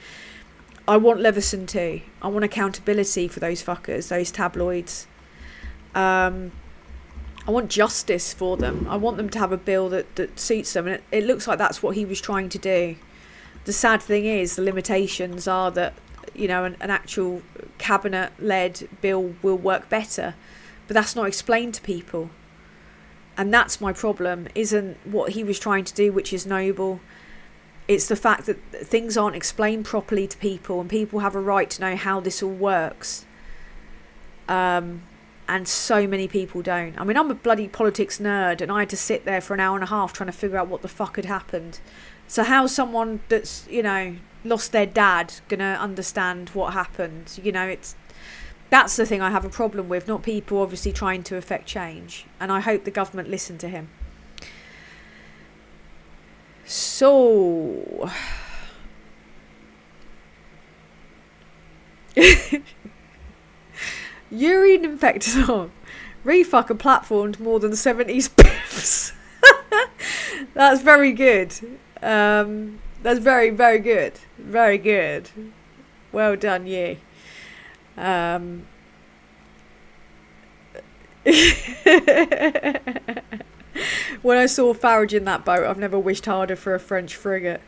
I want Leveson too. I want accountability for those fuckers, those tabloids. I want justice for them. I want them to have a bill that suits them. And it looks like that's what he was trying to do. The sad thing is, the limitations are that, you know, an actual cabinet-led bill will work better. But that's not explained to people. And that's my problem. Isn't what he was trying to do, which is noble. It's the fact that things aren't explained properly to people, and people have a right to know how this all works. And so many people don't. I mean, I'm a bloody politics nerd, and I had to sit there for an hour and a half trying to figure out what the fuck had happened. So how's someone that's, you know, lost their dad gonna understand what happened? You know, that's the thing I have a problem with, not people obviously trying to affect change. And I hope the government listened to him. So urine infected refucker platformed more than 70s biffs. That's very good. That's very, very good. Very good. Well done, you. When I saw Farage in that boat, I've never wished harder for a French frigate.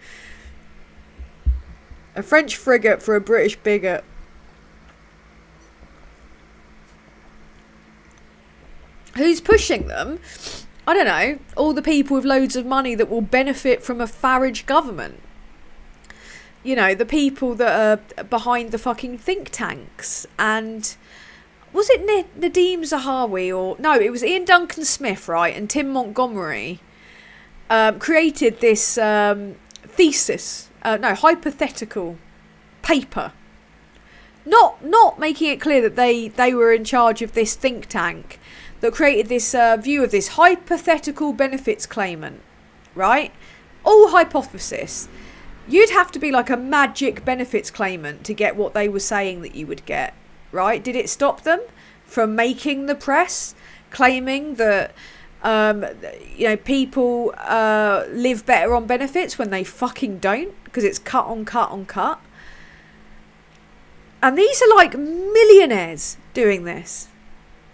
A French frigate for a British bigot. Who's pushing them? I don't know. All the people with loads of money that will benefit from a Farage government. You know, the people that are behind the fucking think tanks. And was it Nadeem Zahawi or... No, it was Ian Duncan Smith, right? And Tim Montgomery created this thesis. Hypothetical paper. Not making it clear that they were in charge of this think tank that created this view of this hypothetical benefits claimant, right? All hypothesis. You'd have to be like a magic benefits claimant to get what they were saying that you would get, right? Did it stop them from making the press claiming that people live better on benefits when they fucking don't, because it's cut on cut on cut? And these are like millionaires doing this.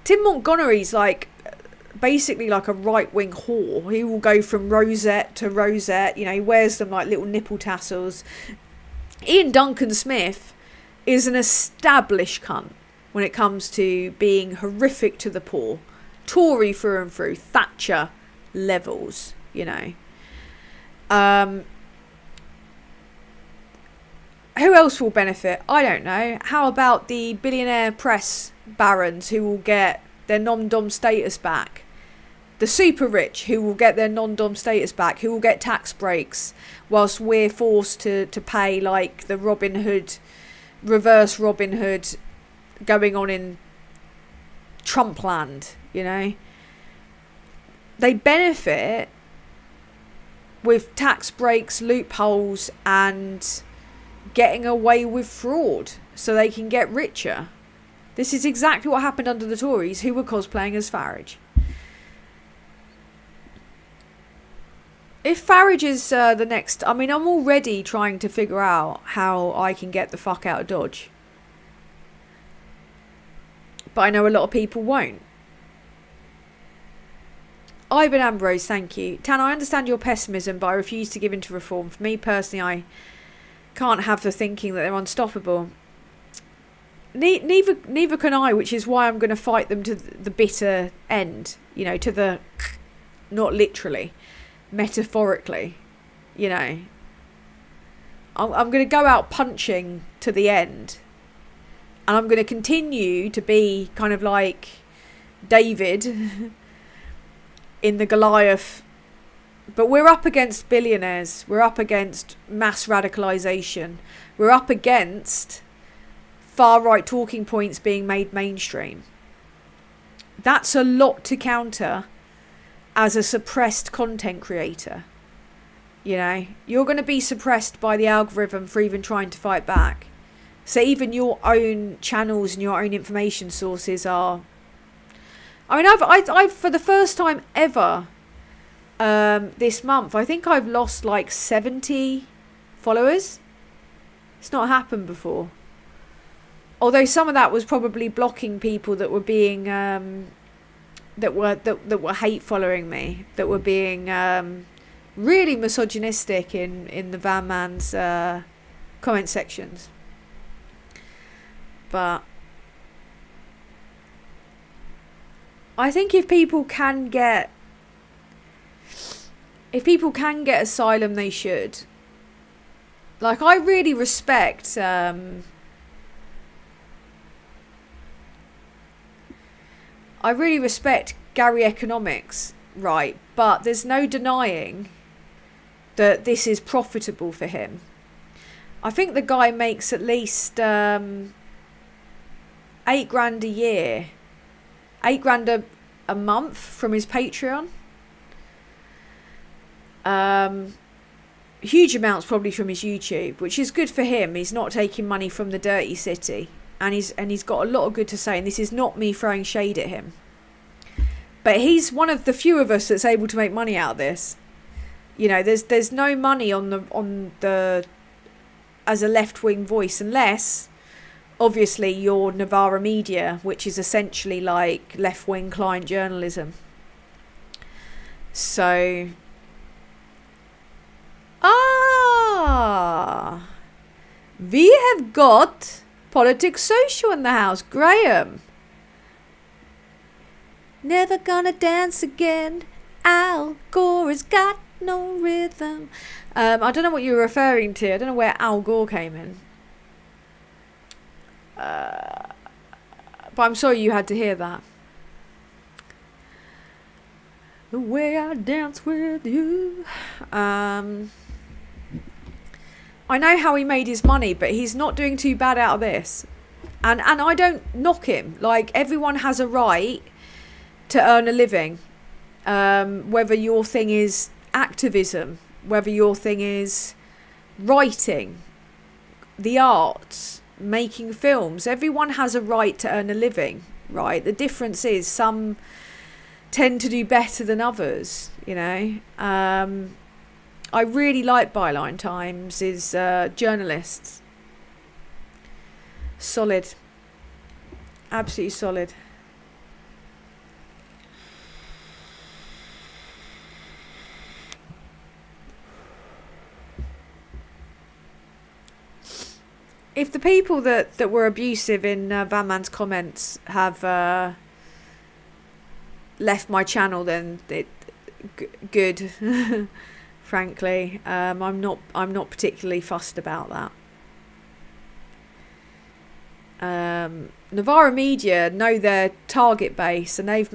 Tim Montgomery's like basically like a right-wing whore. He will go from rosette to rosette. You know, he wears them like little nipple tassels. Ian Duncan Smith is an established cunt when it comes to being horrific to the poor. Tory through and through. Thatcher levels, you know. Who else will benefit? I don't know. How about the billionaire press barons who will get their non-dom status back? The super rich who will get their non-dom status back, who will get tax breaks, whilst we're forced to pay like the Robin Hood, reverse Robin Hood going on in Trump land, you know. They benefit with tax breaks, loopholes, and getting away with fraud so they can get richer. This is exactly what happened under the Tories, who were cosplaying as Farage. If Farage is the next... I mean, I'm already trying to figure out how I can get the fuck out of Dodge. But I know a lot of people won't. Ivan Ambrose, thank you. Tan, I understand your pessimism, but I refuse to give in to reform. For me personally, I can't have the thinking that they're unstoppable. Neither can I, which is why I'm going to fight them to the bitter end. You know, to the... Not literally. Metaphorically. You know. I'm going to go out punching to the end. And I'm going to continue to be kind of like David in the Goliath. But we're up against billionaires. We're up against mass radicalisation. We're up against far-right talking points being made mainstream. That's a lot to counter as a suppressed content creator. You know, you're going to be suppressed by the algorithm for even trying to fight back. So even your own channels and your own information sources are... I mean, I've for the first time ever this month, I think I've lost like 70 followers. It's not happened before. Although some of that was probably blocking people that were being that were hate following me, that were being really misogynistic in the Van Man's comment sections. But I think if people can get asylum, they should. Like, I really respect Gary Economics, right? But there's no denying that this is profitable for him. I think the guy makes at least $8,000 a year, $8,000 a month from his Patreon. Huge amounts probably from his YouTube, which is good for him. He's not taking money from the dirty city, and he's got a lot of good to say. And this is not me throwing shade at him, but he's one of the few of us that's able to make money out of this. You know, there's no money on the as a left-wing voice, unless obviously you're Novara Media, which is essentially like left-wing client journalism. So we have got Politics Social in the house. Graham. Never gonna dance again. Al Gore has got no rhythm. I don't know what you're referring to. I don't know where Al Gore came in. But I'm sorry you had to hear that. The way I dance with you. I know how he made his money, but he's not doing too bad out of this. And I don't knock him. Like, everyone has a right to earn a living. Whether your thing is activism, whether your thing is writing, the arts, making films. Everyone has a right to earn a living, right? The difference is some tend to do better than others, you know. I really like Byline Times, is journalists. Solid. Absolutely solid. If the people that were abusive in Van Man's comments have left my channel, then good. Frankly, I'm not particularly fussed about that. Novara Media know their target base, and they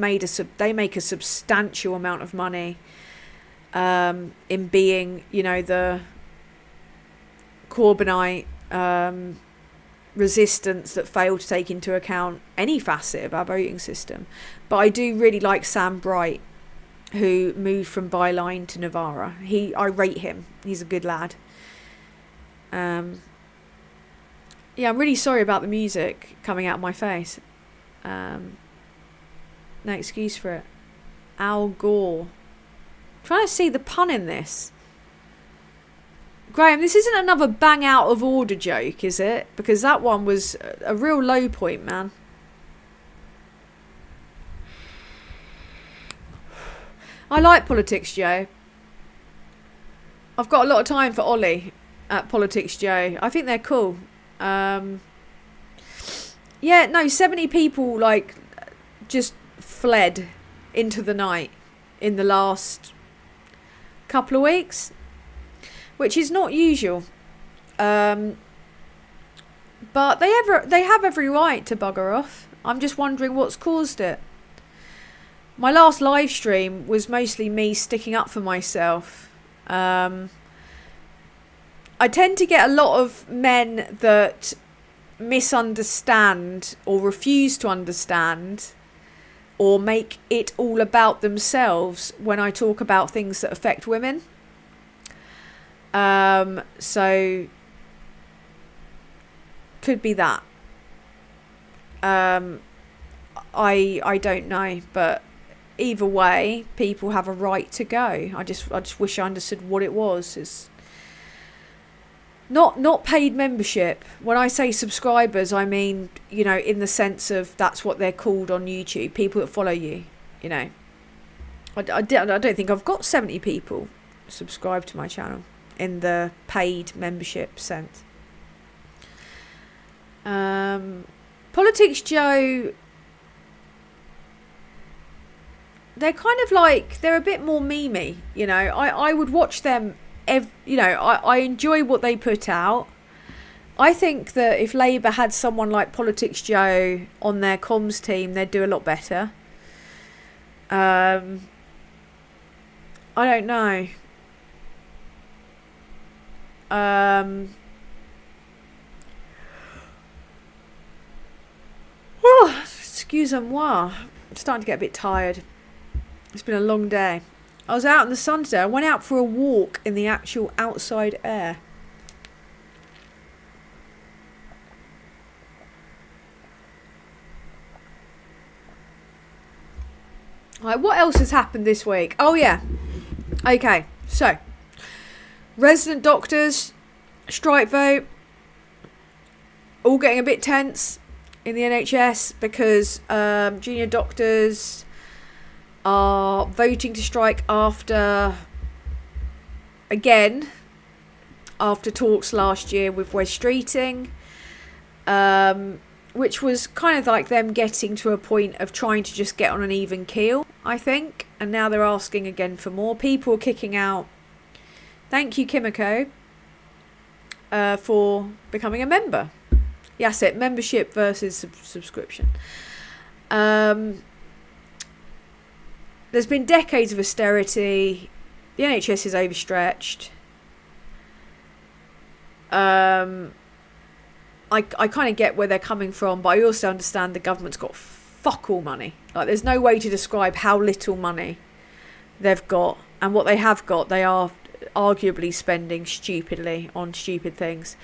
make a substantial amount of money in being, you know, the Corbynite resistance that failed to take into account any facet of our voting system. But I do really like Sam Bright, who moved from Byline to Novara. I rate him. He's a good lad. Yeah, I'm really sorry about the music coming out of my face. No excuse for it. Al Gore. I'm trying to see the pun in this. Graham, this isn't another bang out of order joke, is it? Because that one was a real low point, man. I like Politics Joe. I've got a lot of time for Ollie at Politics Joe. I think they're cool. Yeah, no, 70 people like just fled into the night in the last couple of weeks, which is not usual. But they have every right to bugger off. I'm just wondering what's caused it. My last live stream was mostly me sticking up for myself. I tend to get a lot of men that misunderstand or refuse to understand or make it all about themselves when I talk about things that affect women. So could be that. I don't know, but either way, people have a right to go. I just wish I understood what it was. It's not paid membership. When I say subscribers, I mean, you know, in the sense of that's what they're called on YouTube. People that follow you, you know. I don't think I've got 70 people subscribed to my channel in the paid membership sense. Politics Joe, they're kind of like, they're a bit more memey, you know. I would watch them I enjoy what they put out. I think that if Labour had someone like Politics Joe on their comms team, they'd do a lot better. I don't know. Excusez-moi. I'm starting to get a bit tired. It's been a long day. I was out in the sun today. I went out for a walk in the actual outside air. Right, what else has happened this week? Oh yeah. Okay, so resident doctors, strike vote, all getting a bit tense in the NHS because junior doctors are voting to strike after talks last year with Wes Streeting, which was kind of like them getting to a point of trying to just get on an even keel, I think. And now they're asking again for more. People are kicking out, thank you Kimiko, for becoming a member. Yes, it membership versus subscription. There's been decades of austerity. The NHS is overstretched. I kind of get where they're coming from, but I also understand the government's got fuck all money. Like, there's no way to describe how little money they've got, and what they have got, they are arguably spending stupidly on stupid things.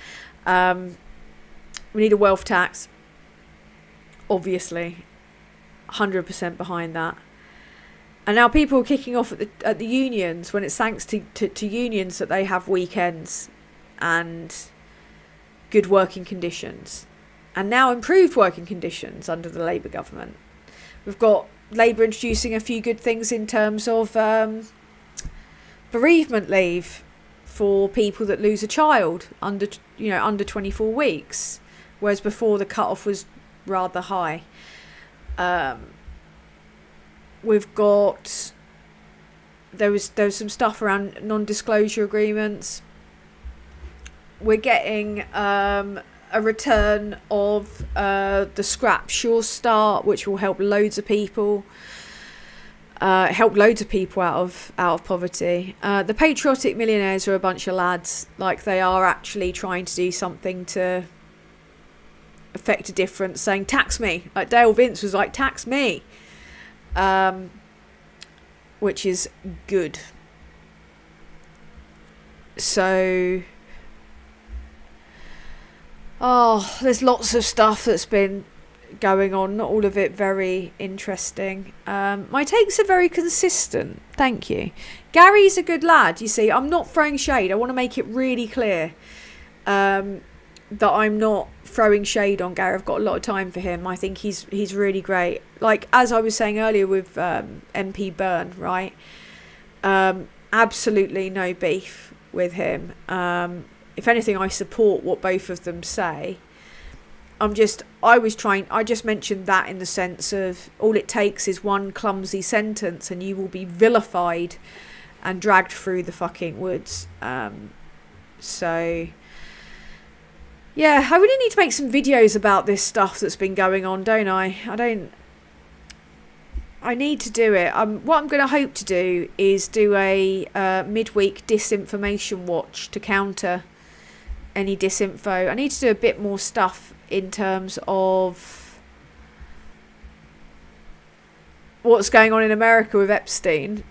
We need a wealth tax, obviously, 100% behind that. And now people are kicking off at the unions when it's thanks to unions that they have weekends and good working conditions, and now improved working conditions under the Labour government. We've got Labour introducing a few good things in terms of bereavement leave for people that lose a child under 24 weeks, whereas before the cut-off was rather high. We've got there was some stuff around non-disclosure agreements. We're getting a return of the scrap Sure Start, which will help loads of people. Out of poverty. The patriotic millionaires are a bunch of lads. Like, they are actually trying to do something to affect a difference, saying tax me. Like Dale Vince was like, tax me, which is good. So there's lots of stuff that's been going on, not all of it very interesting. My takes are very consistent, thank you. Gary's a good lad, you see. I'm not throwing shade. I want to make it really clear that I'm not throwing shade on Gary. I've got a lot of time for him. I think he's really great. Like, as I was saying earlier with MP Byrne, right? Absolutely no beef with him. If anything, I support what both of them say. I just mentioned that in the sense of all it takes is one clumsy sentence and you will be vilified and dragged through the fucking woods. So yeah, I really need to make some videos about this stuff that's been going on, don't I? I need to do it. What I'm going to hope to do is do a midweek disinformation watch to counter any disinfo. I need to do a bit more stuff in terms of what's going on in America with Epstein,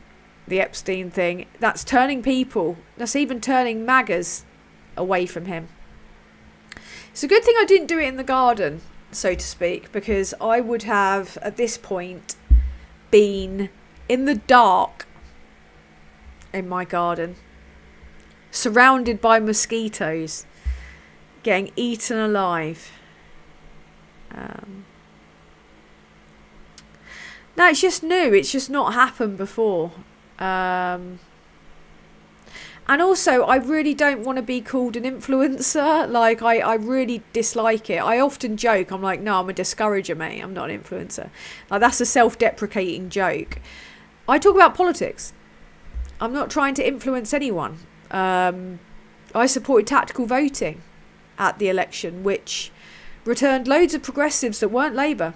the Epstein thing. That's turning people, that's even turning MAGAs away from him. It's a good thing I didn't do it in the garden, so to speak, because I would have, at this point, been in the dark in my garden, surrounded by mosquitoes, getting eaten alive. No, it's just new. It's just not happened before. And also, I really don't want to be called an influencer. Like, I really dislike it. I often joke. I'm like, no, I'm a discourager, mate. I'm not an influencer. Like, that's a self-deprecating joke. I talk about politics. I'm not trying to influence anyone. I supported tactical voting at the election, which returned loads of progressives that weren't Labour.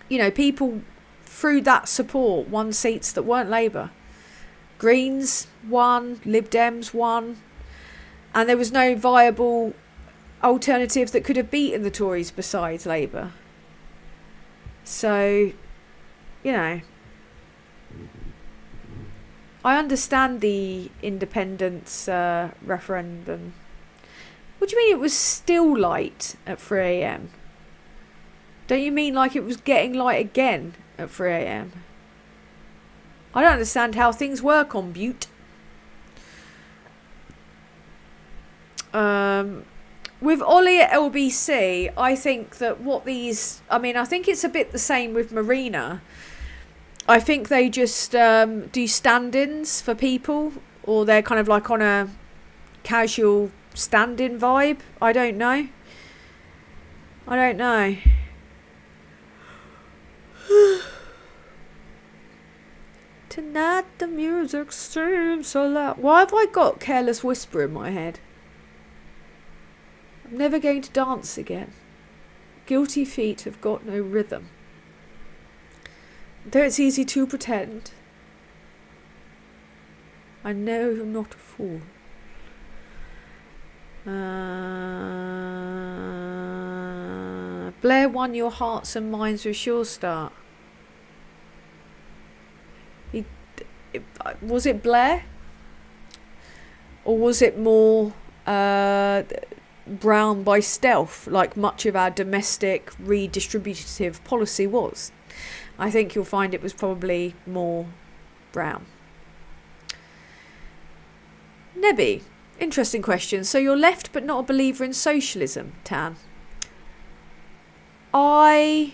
You know, people through that support won seats that weren't Labour. Greens won, Lib Dems won, and there was no viable alternative that could have beaten the Tories besides Labour. So, you know, I understand the independence referendum. What do you mean it was still light at 3 a.m? Don't you mean like it was getting light again at 3 a.m? I don't understand how things work on Butte. With Ollie at LBC, I think that I think it's a bit the same with Marina. I think they just do stand-ins for people, or they're kind of like on a casual stand-in vibe. I don't know. Tonight the music seems so loud. Why have I got Careless Whisper in my head? I'm never going to dance again. Guilty feet have got no rhythm. Though it's easy to pretend, I know I'm not a fool. Blair won your hearts and minds with Sure Start. Was it Blair? Or was it more Brown by stealth, like much of our domestic redistributive policy was? I think you'll find it was probably more Brown. Nebby, interesting question. So you're left but not a believer in socialism, Tan. I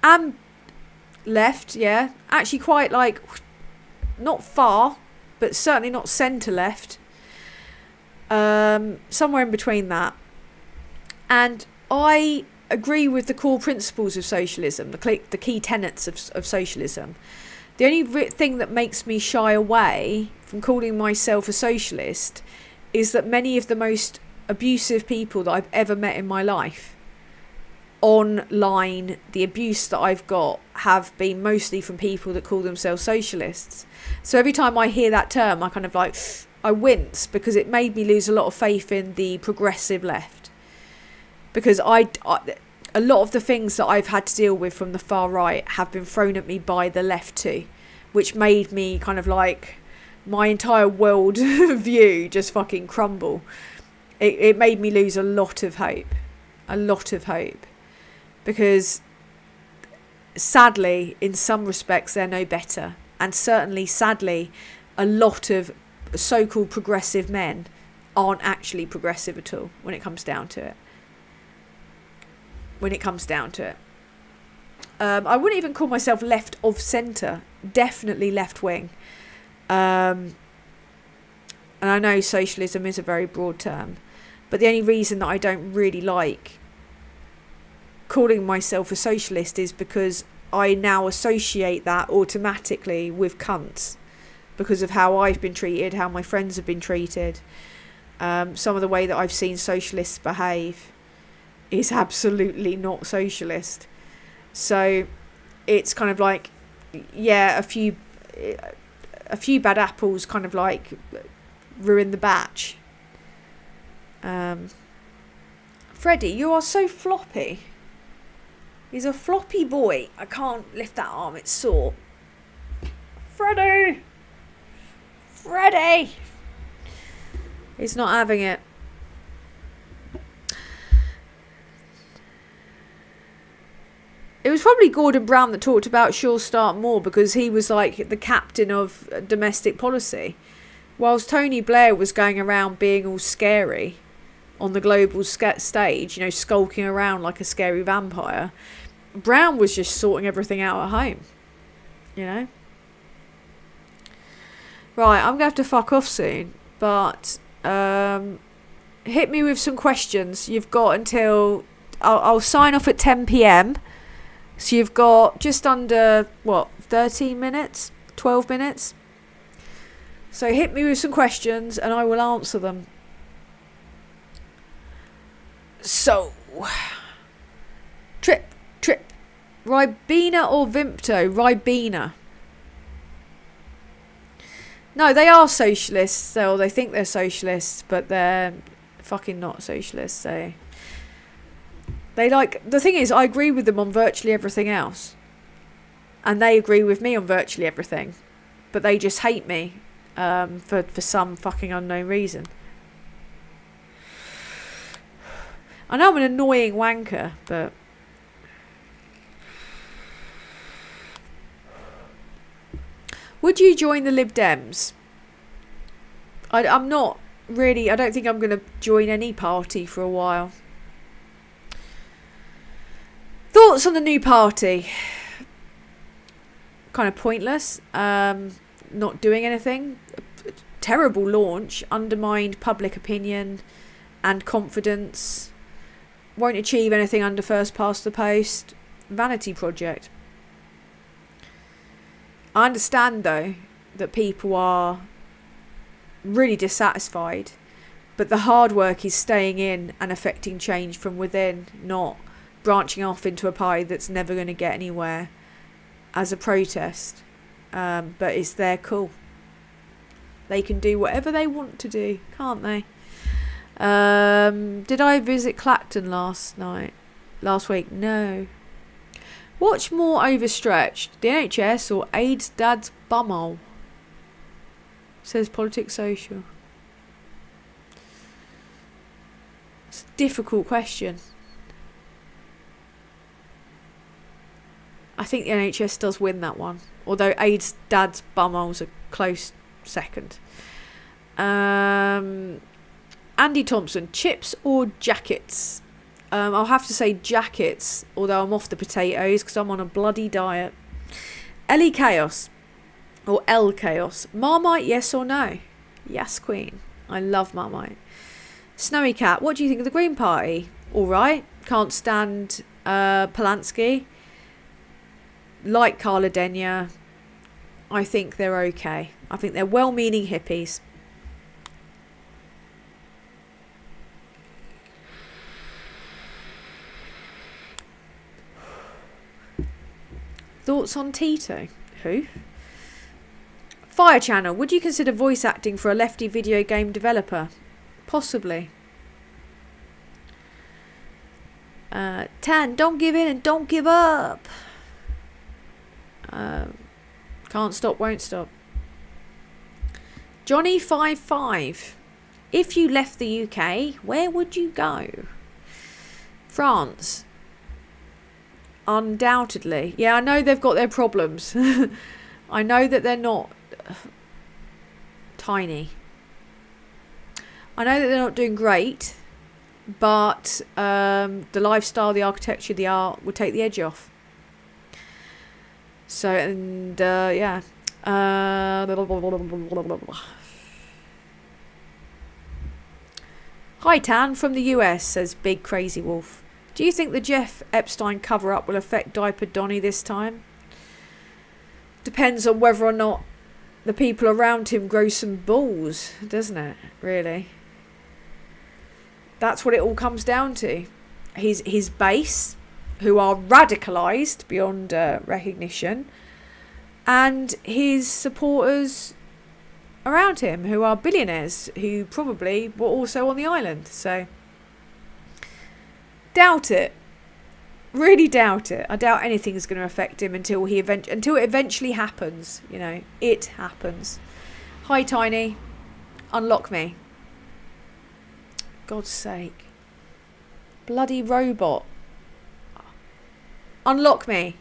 am left, yeah. Actually quite like, not far, but certainly not centre left. Somewhere in between that. And I agree with the core principles of socialism, the key tenets of socialism. The only thing that makes me shy away from calling myself a socialist is that many of the most abusive people that I've ever met in my life, online, the abuse that I've got, have been mostly from people that call themselves socialists. So every time I hear that term, I kind of like, I wince, because it made me lose a lot of faith in the progressive left. Because a lot of the things that I've had to deal with from the far right have been thrown at me by the left too, which made me kind of like, my entire world view just fucking crumble. It made me lose a lot of hope. Because sadly, in some respects, they're no better. And certainly, sadly, a lot of so-called progressive men aren't actually progressive at all when it comes down to it. I wouldn't even call myself left of centre. Definitely left wing. And I know socialism is a very broad term. But the only reason that I don't really like calling myself a socialist is because I now associate that automatically with cunts. Because of how I've been treated, how my friends have been treated. Some of the way that I've seen socialists behave is absolutely not socialist. So it's kind of like, yeah, a few bad apples kind of like ruin the batch. Freddie, you are so floppy. He's a floppy boy. I can't lift that arm, it's sore. Freddie! He's not having it. It was probably Gordon Brown that talked about Sure Start more, because he was like the captain of domestic policy, whilst Tony Blair was going around being all scary on the global stage, you know, skulking around like a scary vampire. Brown was just sorting everything out at home, you know. Right, I'm going to have to fuck off soon, but hit me with some questions. You've got until... I'll sign off at 10 p.m, so you've got just under, 13 minutes? 12 minutes. So hit me with some questions and I will answer them. So, trip. Ribena or Vimto? Ribena. No, they are socialists, or they think they're socialists, but they're fucking not socialists. So they the thing is, I agree with them on virtually everything else, and they agree with me on virtually everything, but they just hate me for some fucking unknown reason. I know I'm an annoying wanker, but would you join the Lib Dems? I'm not really. I don't think I'm going to join any party for a while. Thoughts on the new party? Kind of pointless. Not doing anything. Terrible launch. Undermined public opinion and confidence. Won't achieve anything under first past the post. Vanity project. I understand, though, that people are really dissatisfied, but the hard work is staying in and affecting change from within, not branching off into a pie that's never going to get anywhere as a protest. But it's their call. They can do whatever they want to do, can't they? Did I visit Clacton last week? No. What's more overstretched, the NHS or AIDS dad's bumhole? Says Politics Social. It's a difficult question. I think the NHS does win that one, although AIDS dad's bumhole's a close second. Andy Thompson, chips or jackets? I'll have to say jackets, although I'm off the potatoes because I'm on a bloody diet. Ellie Chaos or L Chaos. Marmite, yes or no? Yes, Queen. I love Marmite. Snowy Cat, what do you think of the Green Party? All right. Can't stand Polanski. Like Carla Denyer. I think they're okay. I think they're well-meaning hippies. Thoughts on Tito? Who? Fire Channel. Would you consider voice acting for a lefty video game developer? Possibly. Tan, don't give in and don't give up. Can't stop, won't stop. Johnny55. If you left the UK, where would you go? France. Undoubtedly. Yeah, I know they've got their problems. I know that they're not tiny. I know that they're not doing great, but the lifestyle, the architecture, the art would take the edge off. So, and yeah. Hi Tan from the US, says Big Crazy Wolf. Do you think the Jeff Epstein cover-up will affect Diaper Donny this time? Depends on whether or not the people around him grow some balls, doesn't it? Really. That's what it all comes down to. His base, who are radicalised beyond recognition, and his supporters around him, who are billionaires, who probably were also on the island. So, doubt it. Really doubt it. I doubt anything's going to affect him until it eventually happens. You know, it happens. Hi, Tiny. Unlock me. God's sake. Bloody robot. Unlock me.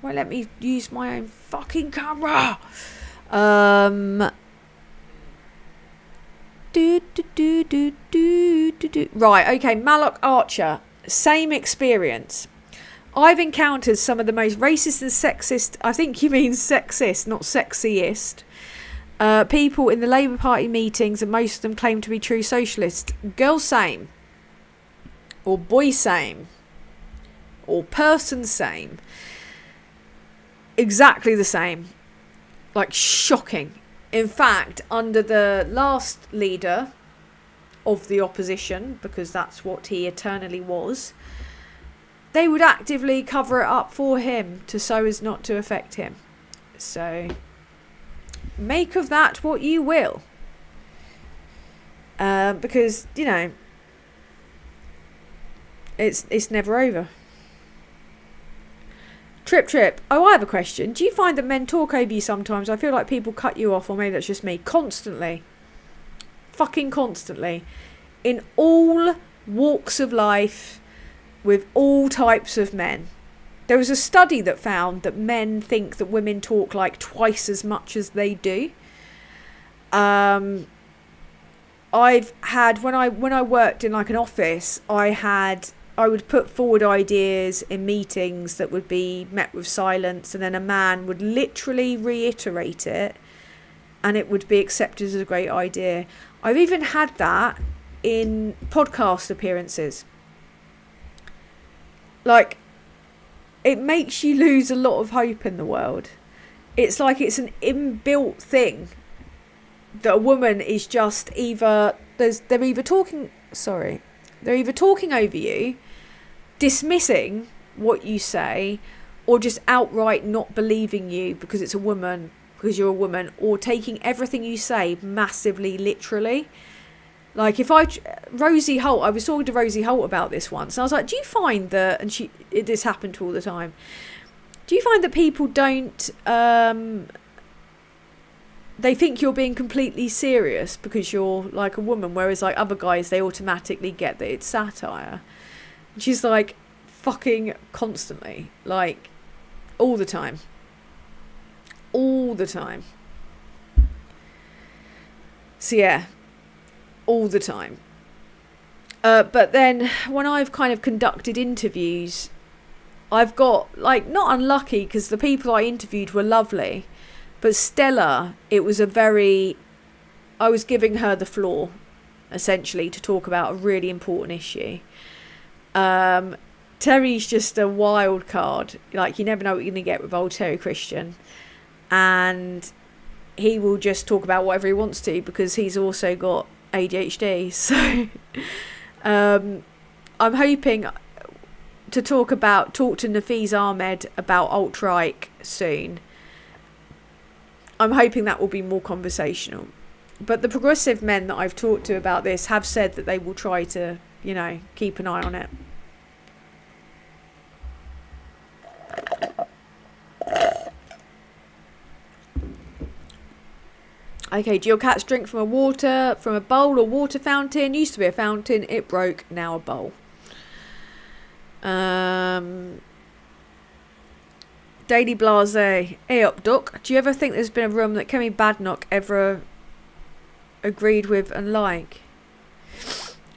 Won't let me use my own fucking camera. Right, okay, Malloc Archer. Same experience. I've encountered some of the most racist and sexist, I think you mean sexist, not sexiest, people in the Labour Party meetings, and most of them claim to be true socialists. Girl same. Or boy same. Or person same. exactly the same. Like, shocking. In fact, under the last leader of the opposition, because that's what he eternally was, they would actively cover it up for him so as not to affect him. So make of that what you will. Because, you know, it's never over. Trip. Oh, I have a question. Do you find that men talk over you sometimes? I feel like people cut you off, or maybe that's just me. Constantly. Fucking constantly. In all walks of life, with all types of men. There was a study that found that men think that women talk like twice as much as they do. I've had, when I worked in like an office, I would put forward ideas in meetings that would be met with silence, and then a man would literally reiterate it and it would be accepted as a great idea. I've even had that in podcast appearances. Like, it makes you lose a lot of hope in the world. It's like it's an inbuilt thing that a woman is just they're either talking over you, dismissing what you say, or just outright not believing you because it's a woman, because you're a woman, or taking everything you say massively literally. Like, Rosie Holt, I was talking to Rosie Holt about this once, and I was like, do you find that, and this happened to all the time, do you find that people don't, they think you're being completely serious because you're like a woman, whereas like other guys, they automatically get that it's satire? And she's like, fucking constantly, like all the time. So yeah, all the time. But then when I've kind of conducted interviews, I've got, like, not unlucky because the people I interviewed were lovely, but Stella, I was giving her the floor essentially to talk about a really important issue. Terry's just a wild card. Like, you never know what you're going to get with old Terry Christian, and he will just talk about whatever he wants to because he's also got ADHD. So I'm hoping to talk to Nafeez Ahmed about alt-right soon. I'm hoping that will be more conversational. But the progressive men that I've talked to about this have said that they will try to, you know, keep an eye on it. Okay, do your cats drink from a bowl or water fountain? Used to be a fountain, it broke, now a bowl. Daily Blase. Hey up, Duck. Do you ever think there's been a room that Kemi Badnock ever agreed with and like?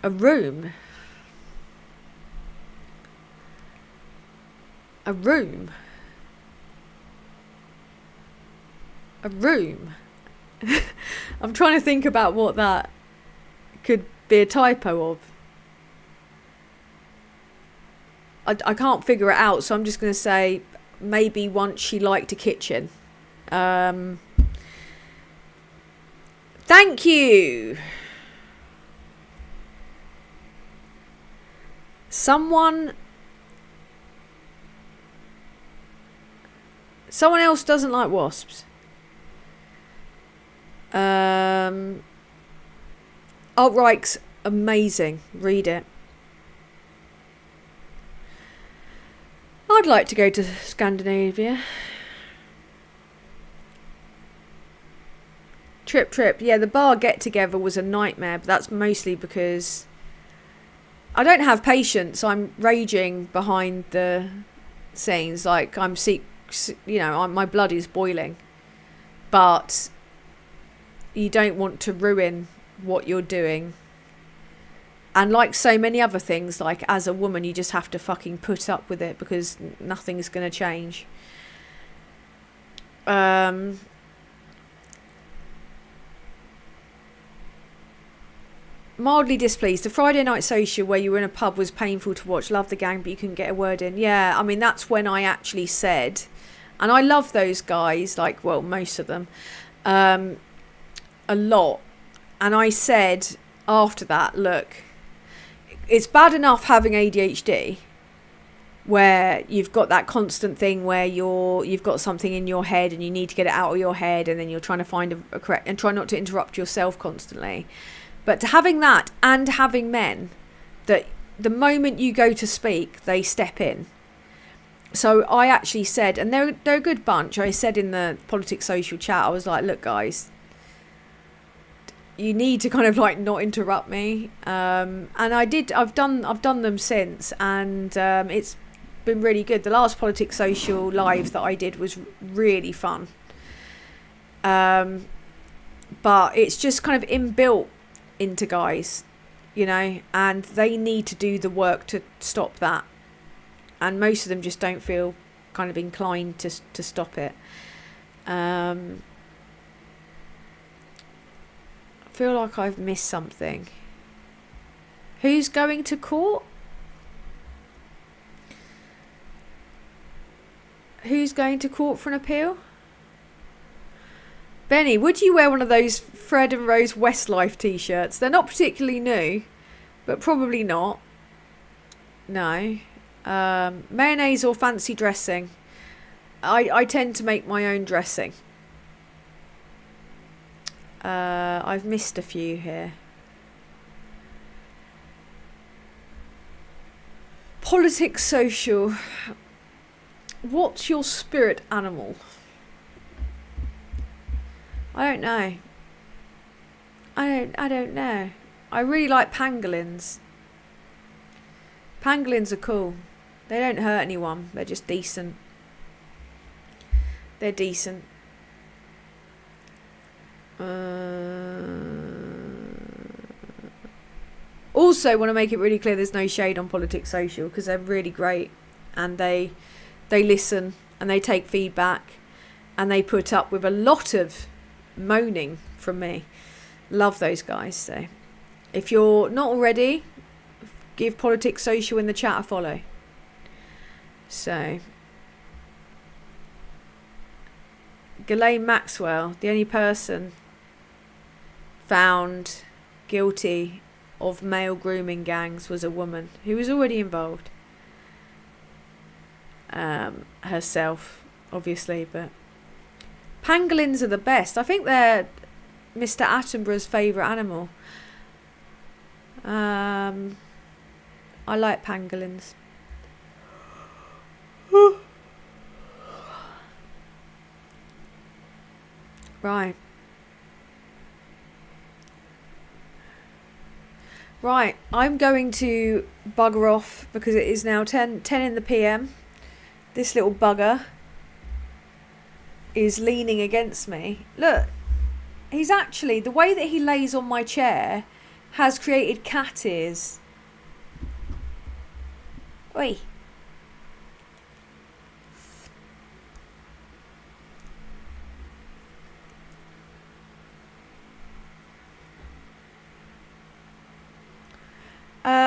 A room? A room? A room? I'm trying to think about what that could be a typo of. I can't figure it out, so I'm just going to say maybe once she liked a kitchen. Thank you. Someone else doesn't like wasps. Alt-right's amazing. Read it. I'd like to go to Scandinavia. Trip. Yeah, the bar get-together was a nightmare, but that's mostly because I don't have patience. I'm raging behind the scenes. Like, my blood is boiling. But you don't want to ruin what you're doing. And like so many other things, like as a woman, you just have to fucking put up with it because nothing's going to change. Mildly displeased. The Friday night social where you were in a pub was painful to watch. Love the gang, but you couldn't get a word in. Yeah, I mean, that's when I actually said, And I love those guys, like, well, most of them, a lot. And I said after that, look, it's bad enough having ADHD, where you've got that constant thing where you've got something in your head and you need to get it out of your head, and then you're trying to find a correct, and try not to interrupt yourself constantly. But to having that and having men that the moment you go to speak, they step in. So I actually said, and they're a good bunch, I said in the politics social chat, I was like, look guys, you need to kind of like not interrupt me. And I've done them since, and it's been really good. The last politics social live that I did was really fun. But it's just kind of inbuilt into guys, you know, and they need to do the work to stop that. And most of them just don't feel kind of inclined to stop it. I feel like I've missed something. Who's going to court? Who's going to court for an appeal? Benny, would you wear one of those Fred and Rose Westlife t-shirts? They're not particularly new, but probably not. No. Mayonnaise or fancy dressing? I tend to make my own dressing. I've missed a few here. Politics social. What's your spirit animal? I don't know. I don't know. I really like pangolins. Pangolins are cool. They don't hurt anyone. They're just decent. They're decent. Also want to make it really clear there's no shade on politics social, because they're really great, and they listen and they take feedback, and they put up with a lot of moaning from me. Love those guys. So if you're not already, give politics social in the chat a follow. So Ghislaine Maxwell, the only person found guilty of male grooming gangs was a woman who was already involved herself, obviously. But pangolins are the best. I think they're Mr. Attenborough's favourite animal. I like pangolins. Right. Right, I'm going to bugger off because it is now 10 in the PM. This little bugger is leaning against me. Look, he's actually, the way that he lays on my chair has created cat ears. Oi.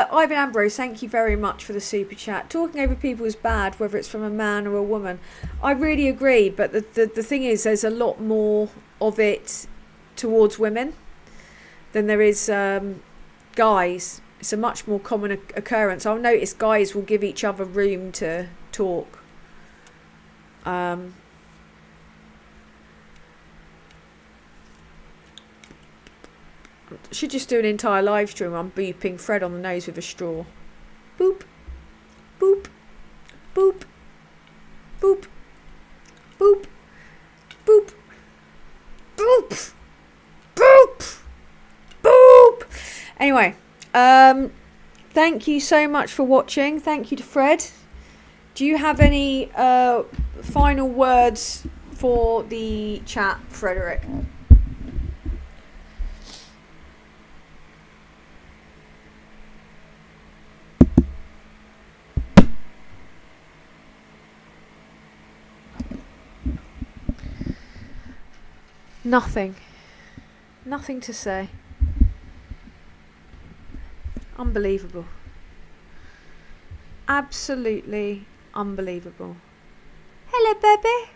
Ivan Ambrose, thank you very much for the super chat. Talking over people is bad, whether it's from a man or a woman. I really agree, but the thing is, there's a lot more of it towards women than there is guys. It's a much more common occurrence. I'll notice guys will give each other room to talk. Should just do an entire live stream. I'm booping Fred on the nose with a straw. Boop, boop, boop, boop, boop, boop, boop, boop, boop. Anyway, thank you so much for watching. Thank you to Fred. Do you have any final words for the chat, Frederick? Nothing. Nothing to say. Unbelievable. Absolutely unbelievable. Hello, baby.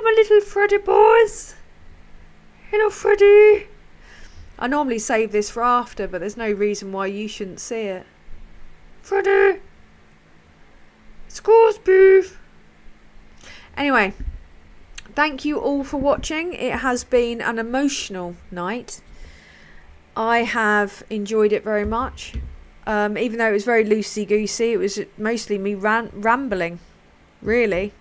my little Freddy boys. Hello, Freddy. I normally save this for after, but there's no reason why you shouldn't see it. Freddy. Scores, beef. Anyway, thank you all for watching. It has been an emotional night. I have enjoyed it very much. Even though it was very loosey-goosey, it was mostly me rambling, really.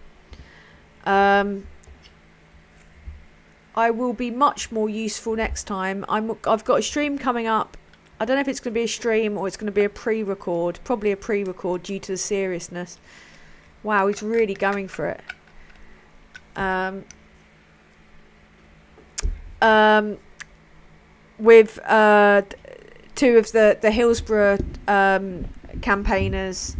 I will be much more useful next time. I've got a stream coming up. I don't know if it's going to be a stream or it's going to be a pre-record. Probably a pre-record due to the seriousness. Wow, he's really going for it. With two of the Hillsborough campaigners.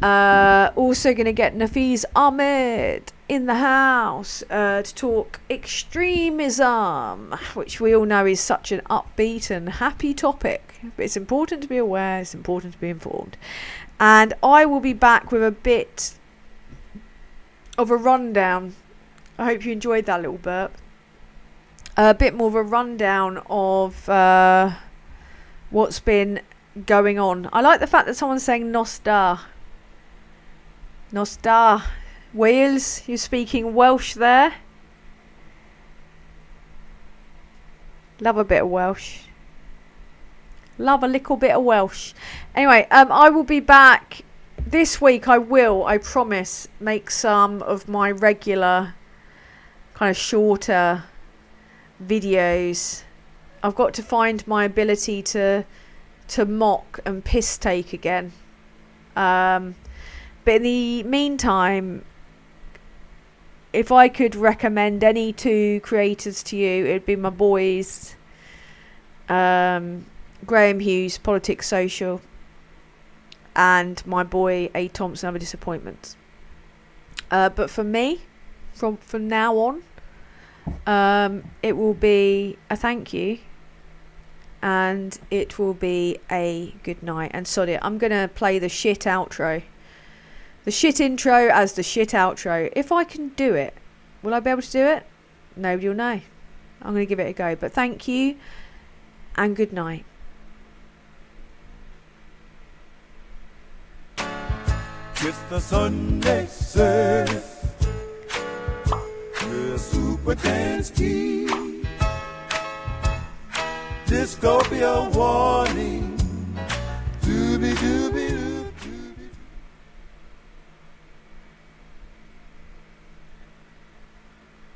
Also going to get Nafiz Ahmed in the house to talk extremism, which we all know is such an upbeat and happy topic. But it's important to be aware, it's important to be informed. And I will be back with a bit of a rundown. I hope you enjoyed that little burp. A bit more of a rundown of what's been going on. I like the fact that someone's saying Nostar. Nostar. Wales, you're speaking Welsh there. Love a bit of Welsh. Love a little bit of Welsh. Anyway, I will be back this week. I promise, make some of my regular kind of shorter videos. I've got to find my ability to mock and piss take again. But in the meantime, if I could recommend any two creators to you, it'd be my boys, Graham Hughes, Politics Social, and my boy A. Thompson, Other Disappointments. But for me, from now on, it will be a thank you, and it will be a good night. And sorry, I'm gonna play the shit outro, the shit intro as the shit outro. If I can do it, will I be able to do it? Nobody will know. I'm gonna give it a go. But thank you and good night. It's the Sunday service. The Supertanskiii. This could be a warning to be doing.